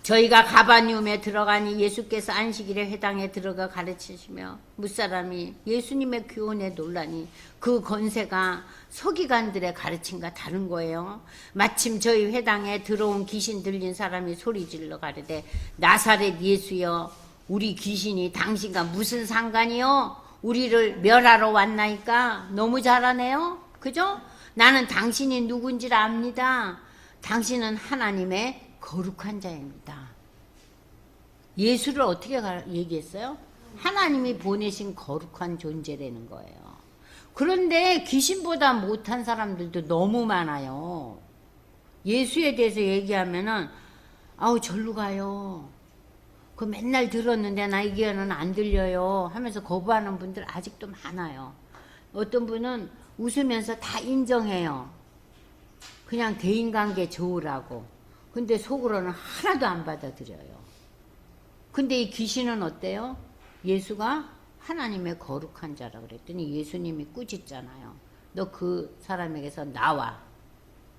저희가 가바니움에 들어가니 예수께서 안식일에 회당에 들어가 가르치시며 무사람이 예수님의 교훈에 놀라니 그 권세가 서기관들의 가르침과 다른 거예요. 마침 저희 회당에 들어온 귀신 들린 사람이 소리질러 가르되 나사렛 예수여 우리 귀신이 당신과 무슨 상관이요? 우리를 멸하러 왔나이까? 너무 잘하네요. 그죠? 나는 당신이 누군지를 압니다. 당신은 하나님의 거룩한 자입니다. 예수를 어떻게 얘기했어요? 하나님이 보내신 거룩한 존재라는 거예요. 그런데 귀신보다 못한 사람들도 너무 많아요. 예수에 대해서 얘기하면은 아우 절로 가요. 그 맨날 들었는데 나 이게는 안 들려요 하면서 거부하는 분들 아직도 많아요. 어떤 분은 웃으면서 다 인정해요. 그냥 대인관계 좋으라고. 근데 속으로는 하나도 안 받아들여요. 근데 이 귀신은 어때요? 예수가 하나님의 거룩한 자라 그랬더니 예수님이 꾸짖잖아요. 너 그 사람에게서 나와.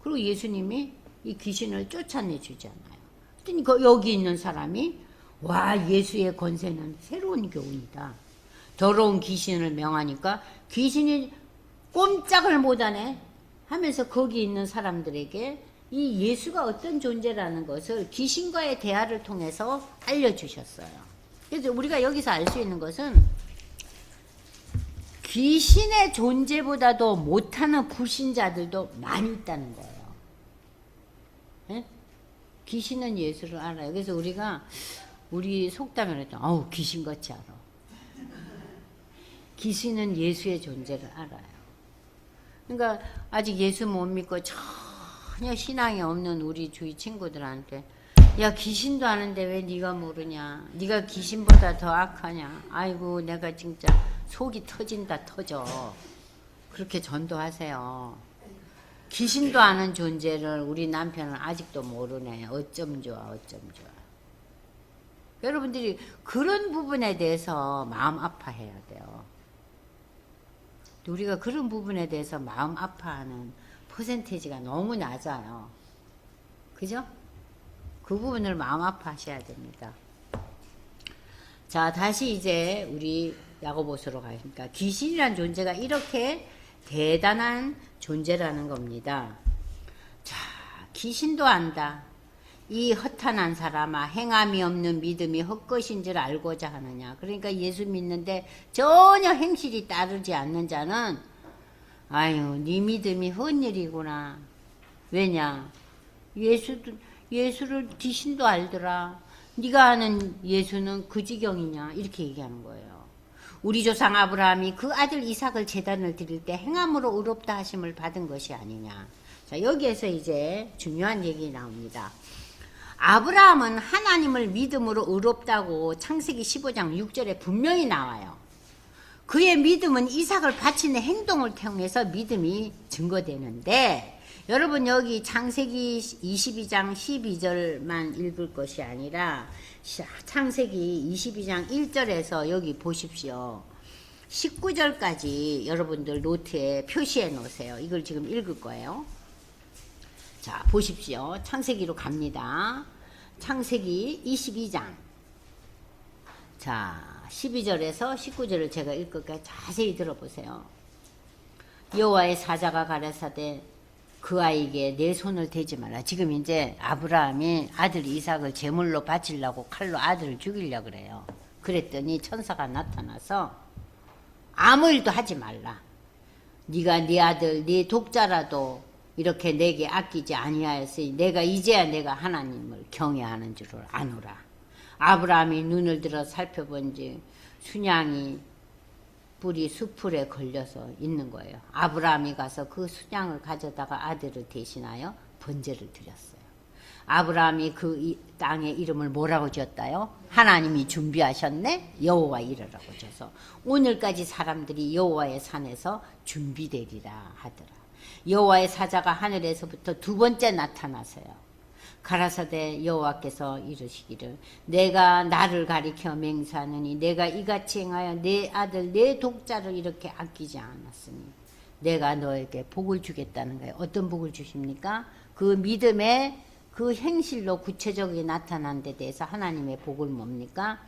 그리고 예수님이 이 귀신을 쫓아내주잖아요. 그랬더니 여기 있는 사람이 와 예수의 권세는 새로운 교훈이다. 더러운 귀신을 명하니까 귀신이 꼼짝을 못하네 하면서 거기 있는 사람들에게 이 예수가 어떤 존재라는 것을 귀신과의 대화를 통해서 알려주셨어요. 그래서 우리가 여기서 알 수 있는 것은 귀신의 존재보다도 못하는 불신자들도 많이 있다는 거예요. 네? 귀신은 예수를 알아요. 그래서 우리 속담을 했죠. 어우 귀신같이 알아. 귀신은 예수의 존재를 알아요. 그러니까 아직 예수 못 믿고 전혀 신앙이 없는 우리 주위 친구들한테 야 귀신도 아는데 왜 네가 모르냐, 네가 귀신보다 더 악하냐, 아이고 내가 진짜 속이 터진다 터져, 그렇게 전도하세요. 귀신도 아는 존재를 우리 남편은 아직도 모르네. 어쩜 좋아 어쩜 좋아. 여러분들이 그런 부분에 대해서 마음 아파해야 돼요. 우리가 그런 부분에 대해서 마음 아파하는 퍼센테이지가 너무 낮아요. 그죠? 그 부분을 마음 아파하셔야 됩니다. 자, 다시 이제 우리 야고보서로 가니까 귀신이란 존재가 이렇게 대단한 존재라는 겁니다. 자, 귀신도 안다. 이 허탄한 사람아, 행함이 없는 믿음이 헛것인 줄 알고자 하느냐. 그러니까 예수 믿는데 전혀 행실이 따르지 않는 자는 아유, 네 믿음이 헛일이구나. 왜냐? 예수를 귀신도 알더라. 네가 아는 예수는 그 지경이냐? 이렇게 얘기하는 거예요. 우리 조상 아브라함이 그 아들 이삭을 제단을 드릴 때 행함으로 의롭다 하심을 받은 것이 아니냐. 자, 여기에서 이제 중요한 얘기 나옵니다. 아브라함은 하나님을 믿음으로 의롭다고 창세기 15장 6절에 분명히 나와요. 그의 믿음은 이삭을 바치는 행동을 통해서 믿음이 증거되는데, 여러분 여기 창세기 22장 12절만 읽을 것이 아니라 창세기 22장 1절에서 여기 보십시오. 19절까지 여러분들 노트에 표시해 놓으세요. 이걸 지금 읽을 거예요. 자, 보십시오. 창세기로 갑니다. 창세기 22장. 자, 12절에서 19절을 제가 읽을 거니까 자세히 들어보세요. 여호와의 사자가 가라사대 그 아이에게 내 손을 대지 마라. 지금 이제 아브라함이 아들 이삭을 제물로 바치려고 칼로 아들을 죽이려고 그래요. 그랬더니 천사가 나타나서 아무 일도 하지 말라. 네가 네 아들 네 독자라도 이렇게 내게 아끼지 아니하였으니 내가 이제야 내가 하나님을 경외하는 줄을 아노라. 아브라함이 눈을 들어 살펴본지 순양이 뿔이 수풀에 걸려서 있는 거예요. 아브라함이 가서 그 순양을 가져다가 아들을 대신하여 번제를 드렸어요. 아브라함이 그 땅의 이름을 뭐라고 지었다요? 하나님이 준비하셨네? 여호와 이르라고 지어서 오늘까지 사람들이 여호와의 산에서 준비되리라 하더라. 여호와의 사자가 하늘에서부터 두 번째 나타나서요. 가라사대 여호와께서 이르시기를 내가 나를 가리켜 맹세하느니 내가 이같이 행하여 내 아들 내 독자를 이렇게 아끼지 않았으니 내가 너에게 복을 주겠다는 거예요. 어떤 복을 주십니까? 그 믿음의 그 행실로 구체적으로 나타난 데 대해서 하나님의 복을 뭡니까?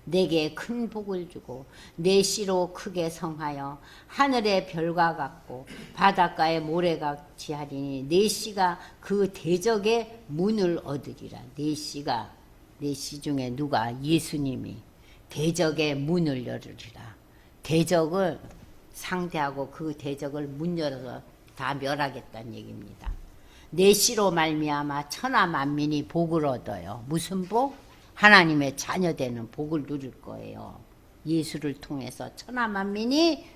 내게 큰 복을 주고 내 씨로 크게 성하여 하늘의 별과 같고 바닷가의 모래같이 하리니 내 씨가 그 대적의 문을 얻으리라. 내 씨가, 내 씨 중에 누가? 예수님이 대적의 문을 열으리라. 대적을 상대하고 그 대적을 문 열어서 다 멸하겠다는 얘기입니다. 내 씨로 말미암아 천하 만민이 복을 얻어요. 무슨 복? 하나님의 자녀되는 복을 누릴 거예요. 예수를 통해서 천하 만민이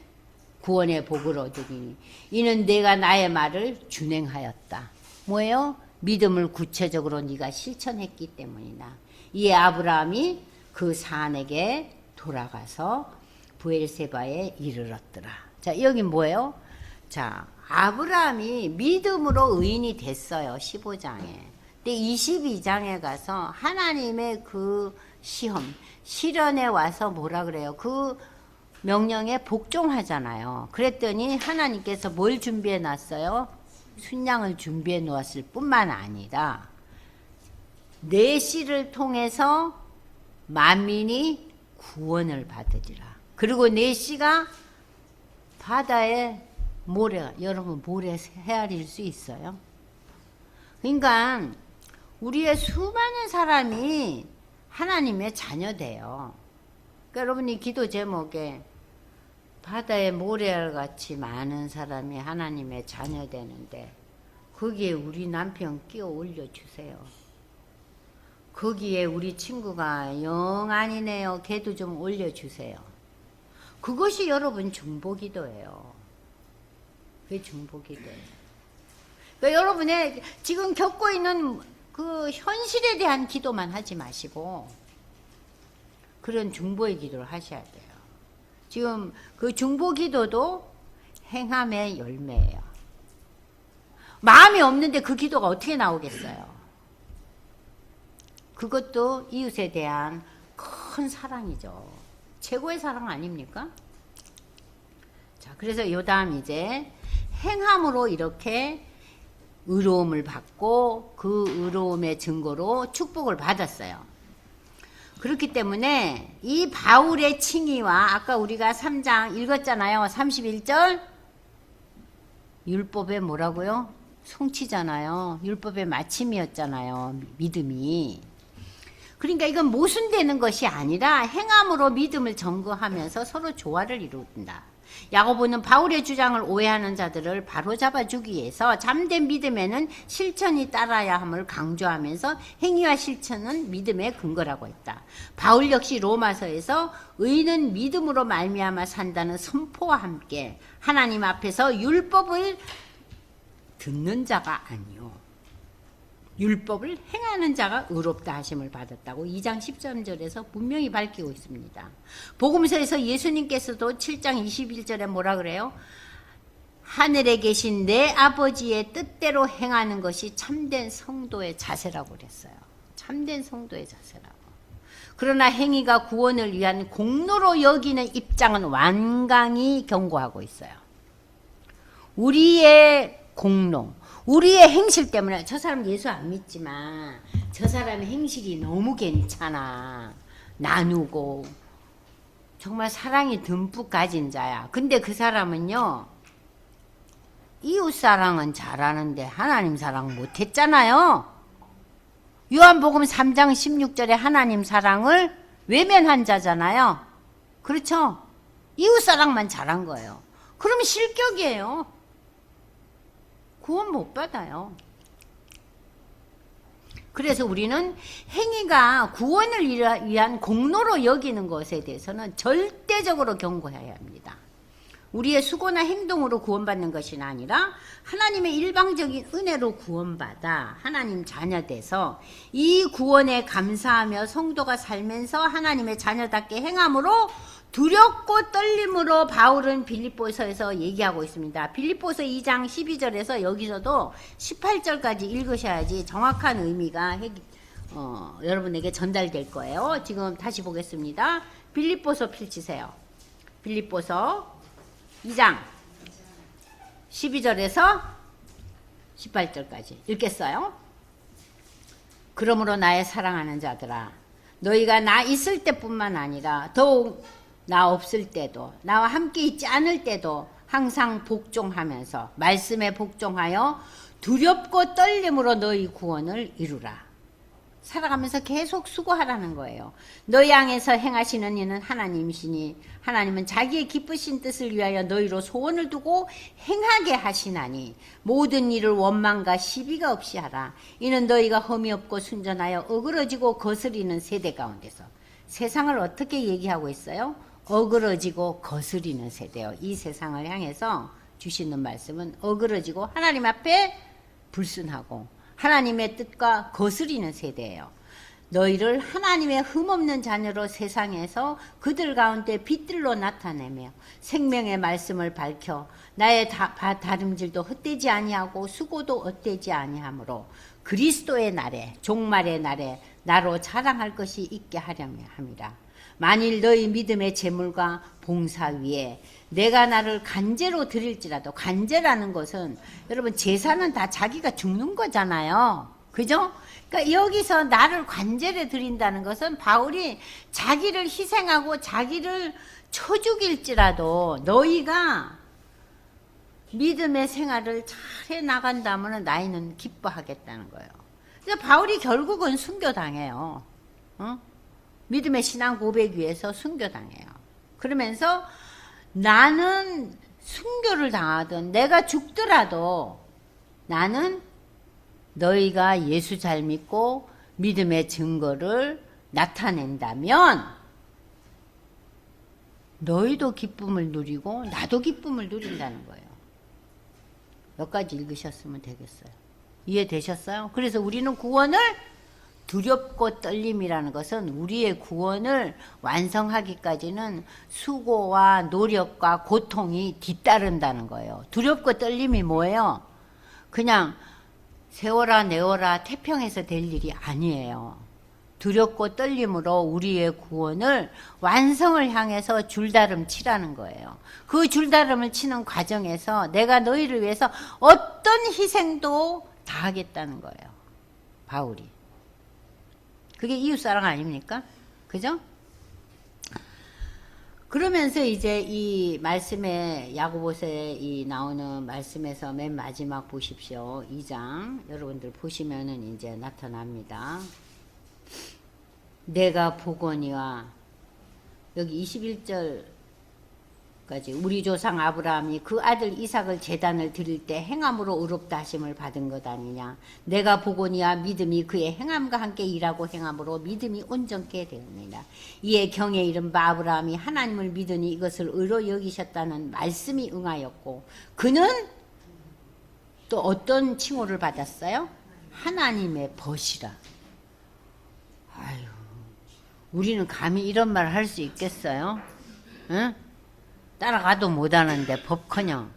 구원의 복을 얻으니 이는 내가 나의 말을 준행하였다. 뭐예요? 믿음을 구체적으로 네가 실천했기 때문이다. 이에 아브라함이 그 산에게 돌아가서 브엘세바에 이르렀더라. 자, 여기 뭐예요? 자, 아브라함이 믿음으로 의인이 됐어요. 15장에. 근데 22장에 가서 하나님의 그 시험, 시련에 와서 뭐라 그래요? 그 명령에 복종하잖아요. 그랬더니 하나님께서 뭘 준비해 놨어요? 순양을 준비해 놓았을 뿐만 아니라 내 씨를 통해서 만민이 구원을 받으리라. 그리고 내 씨가 바다에 모래, 여러분 모래 헤아릴 수 있어요? 그러니까 우리의 수많은 사람이 하나님의 자녀돼요. 그러니까 여러분이 기도 제목에 바다에 모래알같이 많은 사람이 하나님의 자녀되는데 거기에 우리 남편 끼워 올려주세요. 거기에 우리 친구가 영 아니네요. 걔도 좀 올려주세요. 그것이 여러분 중보기도예요. 그게 중보기도예요. 그러니까 여러분의 지금 겪고 있는 그 현실에 대한 기도만 하지 마시고 그런 중보의 기도를 하셔야 돼요. 지금 그 중보 기도도 행함의 열매예요. 마음이 없는데 그 기도가 어떻게 나오겠어요? 그것도 이웃에 대한 큰 사랑이죠. 최고의 사랑 아닙니까? 자, 그래서 요다음 이제 행함으로 이렇게 의로움을 받고 그 의로움의 증거로 축복을 받았어요. 그렇기 때문에 이 바울의 칭의와 아까 우리가 3장 읽었잖아요. 31절 율법에 뭐라고요? 송치잖아요. 율법의 마침이었잖아요. 믿음이. 그러니까 이건 모순되는 것이 아니라 행함으로 믿음을 증거하면서 서로 조화를 이룬다. 야고보는 바울의 주장을 오해하는 자들을 바로잡아주기 위해서 참된 믿음에는 실천이 따라야 함을 강조하면서 행위와 실천은 믿음의 근거라고 했다. 바울 역시 로마서에서 의인은 믿음으로 말미암아 산다는 선포와 함께 하나님 앞에서 율법을 듣는 자가 아니요 율법을 행하는 자가 의롭다 하심을 받았다고 2장 13절에서 분명히 밝히고 있습니다. 복음서에서 예수님께서도 7장 21절에 뭐라 그래요? 하늘에 계신 내 아버지의 뜻대로 행하는 것이 참된 성도의 자세라고 그랬어요. 참된 성도의 자세라고. 그러나 행위가 구원을 위한 공로로 여기는 입장은 완강히 경고하고 있어요. 우리의 공로, 우리의 행실 때문에 저 사람 예수 안 믿지만 저 사람의 행실이 너무 괜찮아. 나누고 정말 사랑이 듬뿍 가진 자야. 근데 그 사람은요. 이웃 사랑은 잘하는데 하나님 사랑 못했잖아요. 요한복음 3장 16절에 하나님 사랑을 외면한 자잖아요. 그렇죠? 이웃 사랑만 잘한 거예요. 그러면 실격이에요. 구원 못 받아요. 그래서 우리는 행위가 구원을 위한 공로로 여기는 것에 대해서는 절대적으로 경고해야 합니다. 우리의 수고나 행동으로 구원받는 것이 아니라 하나님의 일방적인 은혜로 구원받아 하나님 자녀돼서 이 구원에 감사하며 성도가 살면서 하나님의 자녀답게 행함으로 두렵고 떨림으로 바울은 빌립보서에서 얘기하고 있습니다. 빌립보서 2장 12절에서 여기서도 18절까지 읽으셔야지 정확한 의미가 여러분에게 전달될 거예요. 지금 다시 보겠습니다. 빌립보서 펼치세요. 빌립보서 2장 12절에서 18절까지 읽겠어요. 그러므로 나의 사랑하는 자들아, 너희가 나 있을 때뿐만 아니라 더욱 나 없을 때도, 나와 함께 있지 않을 때도 항상 복종하면서, 말씀에 복종하여 두렵고 떨림으로 너희 구원을 이루라. 살아가면서 계속 수고하라는 거예요. 너희 향해서 행하시는 이는 하나님이시니 하나님은 자기의 기쁘신 뜻을 위하여 너희로 소원을 두고 행하게 하시나니 모든 일을 원망과 시비가 없이 하라. 이는 너희가 흠이 없고 순전하여 어그러지고 거스리는 세대 가운데서. 세상을 어떻게 얘기하고 있어요? 어그러지고 거스리는 세대요. 이 세상을 향해서 주시는 말씀은 어그러지고 하나님 앞에 불순하고 하나님의 뜻과 거스리는 세대예요. 너희를 하나님의 흠없는 자녀로 세상에서 그들 가운데 빛들로 나타내며 생명의 말씀을 밝혀 나의 다름질도 헛되지 아니하고 수고도 헛되지 아니하므로 그리스도의 날에, 종말의 날에 나로 자랑할 것이 있게 하려며 함이라. 만일 너희 믿음의 재물과 봉사 위에 내가 나를 간제로 드릴지라도, 간제라는 것은 여러분 제사는 다 자기가 죽는 거잖아요. 그죠? 그러니까 여기서 나를 관제로 드린다는 것은 바울이 자기를 희생하고 자기를 쳐 죽일지라도 너희가 믿음의 생활을 잘 해 나간다면 나이는 기뻐하겠다는 거예요. 그래서 바울이 결국은 순교당해요. 믿음의 신앙 고백 위에서 순교당해요. 그러면서 나는 순교를 당하든 내가 죽더라도 나는 너희가 예수 잘 믿고 믿음의 증거를 나타낸다면 너희도 기쁨을 누리고 나도 기쁨을 누린다는 거예요. 여기까지 읽으셨으면 되겠어요. 이해되셨어요? 그래서 우리는 구원을 두렵고 떨림이라는 것은 우리의 구원을 완성하기까지는 수고와 노력과 고통이 뒤따른다는 거예요. 두렵고 떨림이 뭐예요? 그냥 세워라 내워라 태평해서 될 일이 아니에요. 두렵고 떨림으로 우리의 구원을 완성을 향해서 줄다름 치라는 거예요. 그 줄다름을 치는 과정에서 내가 너희를 위해서 어떤 희생도 다 하겠다는 거예요. 바울이. 그게 이웃사랑 아닙니까? 그죠? 그러면서 이제 이 말씀에 야고보서에 이 나오는 말씀에서 맨 마지막 보십시오. 2장 여러분들 보시면은 이제 나타납니다. 내가 보거니와 여기 21절까지 우리 조상 아브라함이 그 아들 이삭을 제단을 드릴 때 행함으로 의롭다 하심을 받은 것 아니냐. 내가 보거니와 믿음이 그의 행함과 함께 일하고 행함으로 믿음이 온전케 되었느니라. 이에 경에 이른 바 아브라함이 하나님을 믿으니 이것을 의로 여기셨다는 말씀이 응하였고 그는 또 어떤 칭호를 받았어요? 하나님의 벗이라. 아유, 우리는 감히 이런 말을 할 수 있겠어요? 응? 따라가도 못하는데 법커녕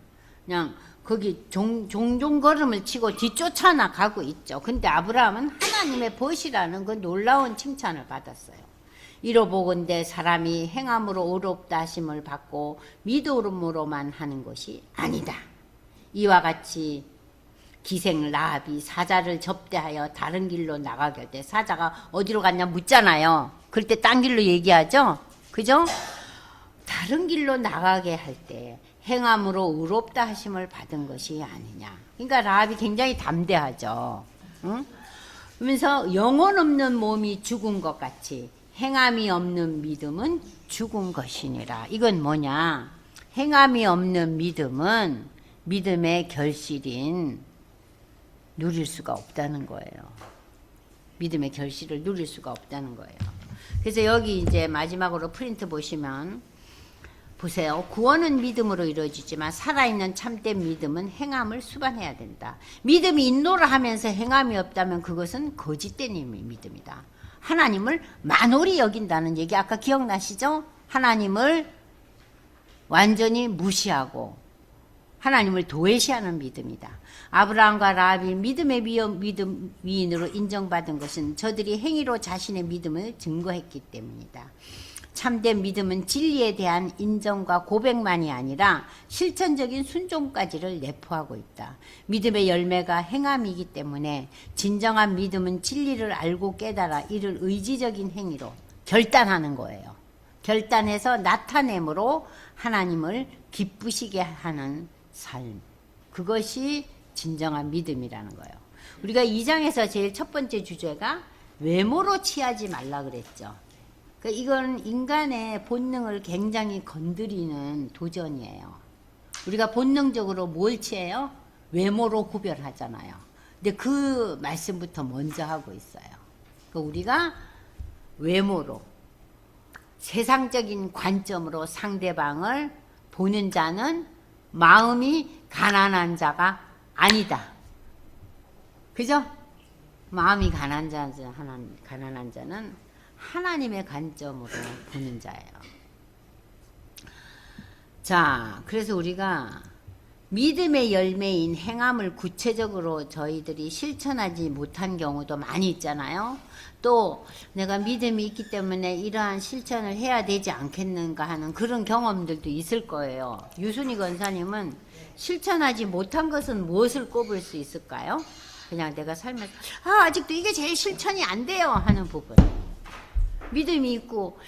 그냥 거기 종종 걸음을 치고 뒤쫓아 나가고 있죠. 근데 아브라함은 하나님의 벗이라는 그 놀라운 칭찬을 받았어요. 이로 보건대 사람이 행함으로 의롭다 하심을 받고 믿음으로만 하는 것이 아니다. 이와 같이 기생 라합이 사자를 접대하여 다른 길로 나가게 할 때 사자가 어디로 갔냐 묻잖아요. 그럴 때 딴 길로 얘기하죠. 그죠? 다른 길로 나가게 할 때 행함으로 의롭다 하심을 받은 것이 아니냐. 그러니까 라합이 굉장히 담대하죠. 응? 그러면서 영혼 없는 몸이 죽은 것 같이 행함이 없는 믿음은 죽은 것이니라. 이건 뭐냐? 행함이 없는 믿음은 믿음의 결실인 누릴 수가 없다는 거예요. 믿음의 결실을 누릴 수가 없다는 거예요. 그래서 여기 이제 마지막으로 프린트 보시면 보세요. 구원은 믿음으로 이루어지지만 살아있는 참된 믿음은 행함을 수반해야 된다. 믿음이 인노를 하면서 행함이 없다면 그것은 거짓된 믿음이다. 하나님을 만홀히 여긴다는 얘기 아까 기억나시죠? 하나님을 완전히 무시하고 하나님을 도외시하는 믿음이다. 아브라함과 라합이 믿음의 위인으로 인정받은 것은 저들이 행위로 자신의 믿음을 증거했기 때문이다. 참된 믿음은 진리에 대한 인정과 고백만이 아니라 실천적인 순종까지를 내포하고 있다. 믿음의 열매가 행함이기 때문에 진정한 믿음은 진리를 알고 깨달아 이를 의지적인 행위로 결단하는 거예요. 결단해서 나타내므로 하나님을 기쁘시게 하는 삶. 그것이 진정한 믿음이라는 거예요. 우리가 2장에서 제일 첫 번째 주제가 외모로 취하지 말라 그랬죠. 그러니까 이건 인간의 본능을 굉장히 건드리는 도전이에요. 우리가 본능적으로 뭘 취해요? 외모로 구별하잖아요. 근데 그 말씀부터 먼저 하고 있어요. 그러니까 우리가 외모로 세상적인 관점으로 상대방을 보는 자는 마음이 가난한 자가 아니다. 그죠? 마음이 가난한 자는 하나님의 관점으로 보는 자예요. 자, 그래서 우리가 믿음의 열매인 행함을 구체적으로 저희들이 실천하지 못한 경우도 많이 있잖아요. 또 내가 믿음이 있기 때문에 이러한 실천을 해야 되지 않겠는가 하는 그런 경험들도 있을 거예요. 유순희 권사님은 실천하지 못한 것은 무엇을 꼽을 수 있을까요? 그냥 내가 살면서 아직도 이게 제일 실천이 안 돼요 하는 부분. 믿음이 있고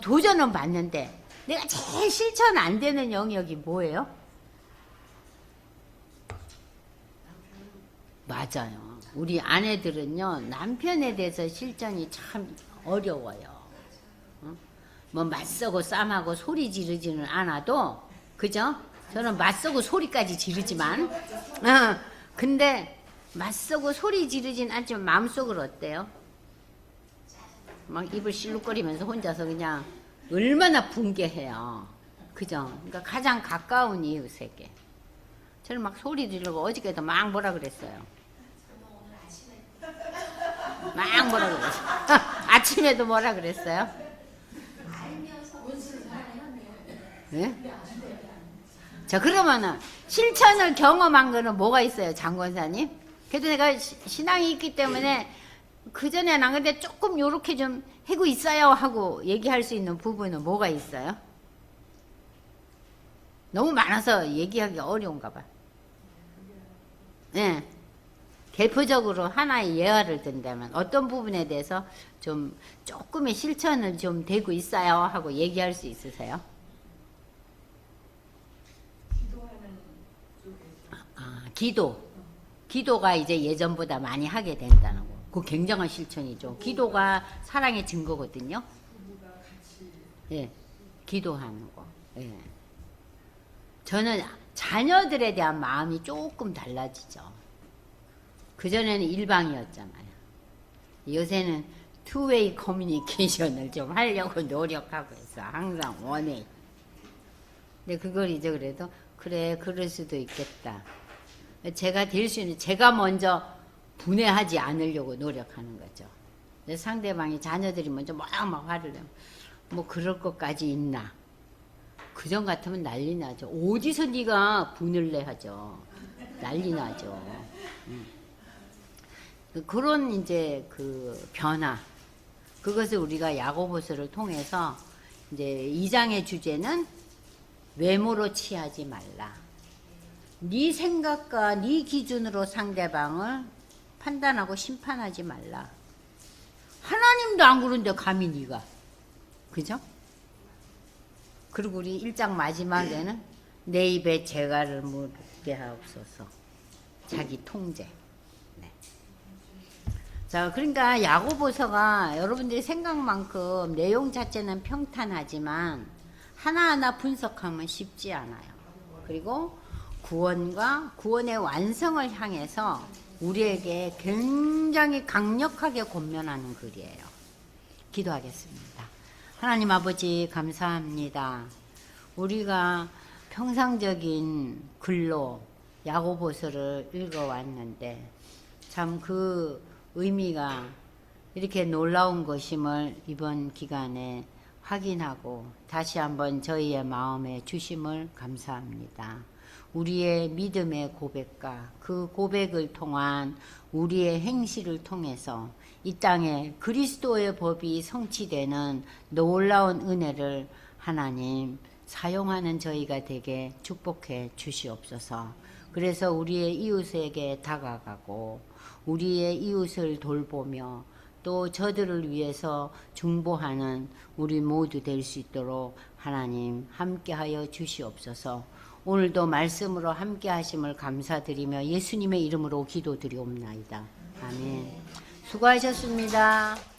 도전은 받는데 내가 제일 실천 안 되는 영역이 뭐예요? 맞아요. 우리 아내들은요, 남편에 대해서 실천이 참 어려워요. 뭐 맞서고 쌈하고 소리 지르지는 않아도, 그죠? 저는 맞서고 소리까지 지르지만, 근데 맞서고 소리 지르진 않지만 마음속으로 어때요? 막 입을 실룩거리면서 혼자서 그냥 얼마나 붕괴해요. 그죠? 그러니까 가장 가까운 이웃에게. 저는 막 소리 지르고 어저께도 막 뭐라 그랬어요. 막 뭐라 그랬어요. 아침에도 뭐라 그랬어요? 네? 자, 그러면은 실천을 경험한 거는 뭐가 있어요, 장권사님? 그래도 내가 신앙이 있기 때문에 그전에는 안 근데 조금 요렇게 좀 하고 있어요 하고 얘기할 수 있는 부분은 뭐가 있어요? 너무 많아서 얘기하기가 어려운가 봐. 네. 대표적으로 하나의 예화를 든다면 어떤 부분에 대해서 좀 조금의 실천을 좀 되고 있어요 하고 얘기할 수 있으세요? 기도가 이제 예전보다 많이 하게 된다는 거. 그 굉장한 실천이죠. 기도가 사랑의 증거거든요. 예, 기도하는 거. 예. 저는 자녀들에 대한 마음이 조금 달라지죠. 그전에는 일방이었잖아요. 요새는 투웨이 커뮤니케이션을 좀 하려고 노력하고 있어. 항상 원웨이. 근데 그걸 이제 그래도 그래 그럴 수도 있겠다. 제가 될 수 있는 제가 먼저 분해하지 않으려고 노력하는 거죠. 상대방이 자녀들이 먼저 막 화를 내면 뭐 그럴 것까지 있나. 그전 같으면 난리 나죠. 어디서 네가 분을 내 하죠. 난리 나죠. 그런 이제 그 변화. 그것을 우리가 야고보서를 통해서 이제 2장의 주제는 외모로 취하지 말라. 네 생각과 네 기준으로 상대방을 판단하고 심판하지 말라. 하나님도 안 그런데 감히 네가. 그죠? 그리고 우리 1장 마지막에는 내 입에 재갈을 묻게 하옵소서. 자기 통제. 네. 자, 그러니까 야고보서가 여러분들이 생각만큼 내용 자체는 평탄하지만 하나하나 분석하면 쉽지 않아요. 그리고 구원과 구원의 완성을 향해서 우리에게 굉장히 강력하게 권면하는 글이에요. 기도하겠습니다. 하나님 아버지 감사합니다. 우리가 평상적인 글로 야고보서를 읽어왔는데 참 그 의미가 이렇게 놀라운 것임을 이번 기간에 확인하고 다시 한번 저희의 마음에 주심을 감사합니다. 우리의 믿음의 고백과 그 고백을 통한 우리의 행실을 통해서 이 땅에 그리스도의 법이 성취되는 놀라운 은혜를 하나님 사용하는 저희가 되게 축복해 주시옵소서. 그래서 우리의 이웃에게 다가가고 우리의 이웃을 돌보며 또 저들을 위해서 중보하는 우리 모두 될 수 있도록 하나님 함께하여 주시옵소서. 오늘도 말씀으로 함께 하심을 감사드리며 예수님의 이름으로 기도드리옵나이다. 아멘. 수고하셨습니다.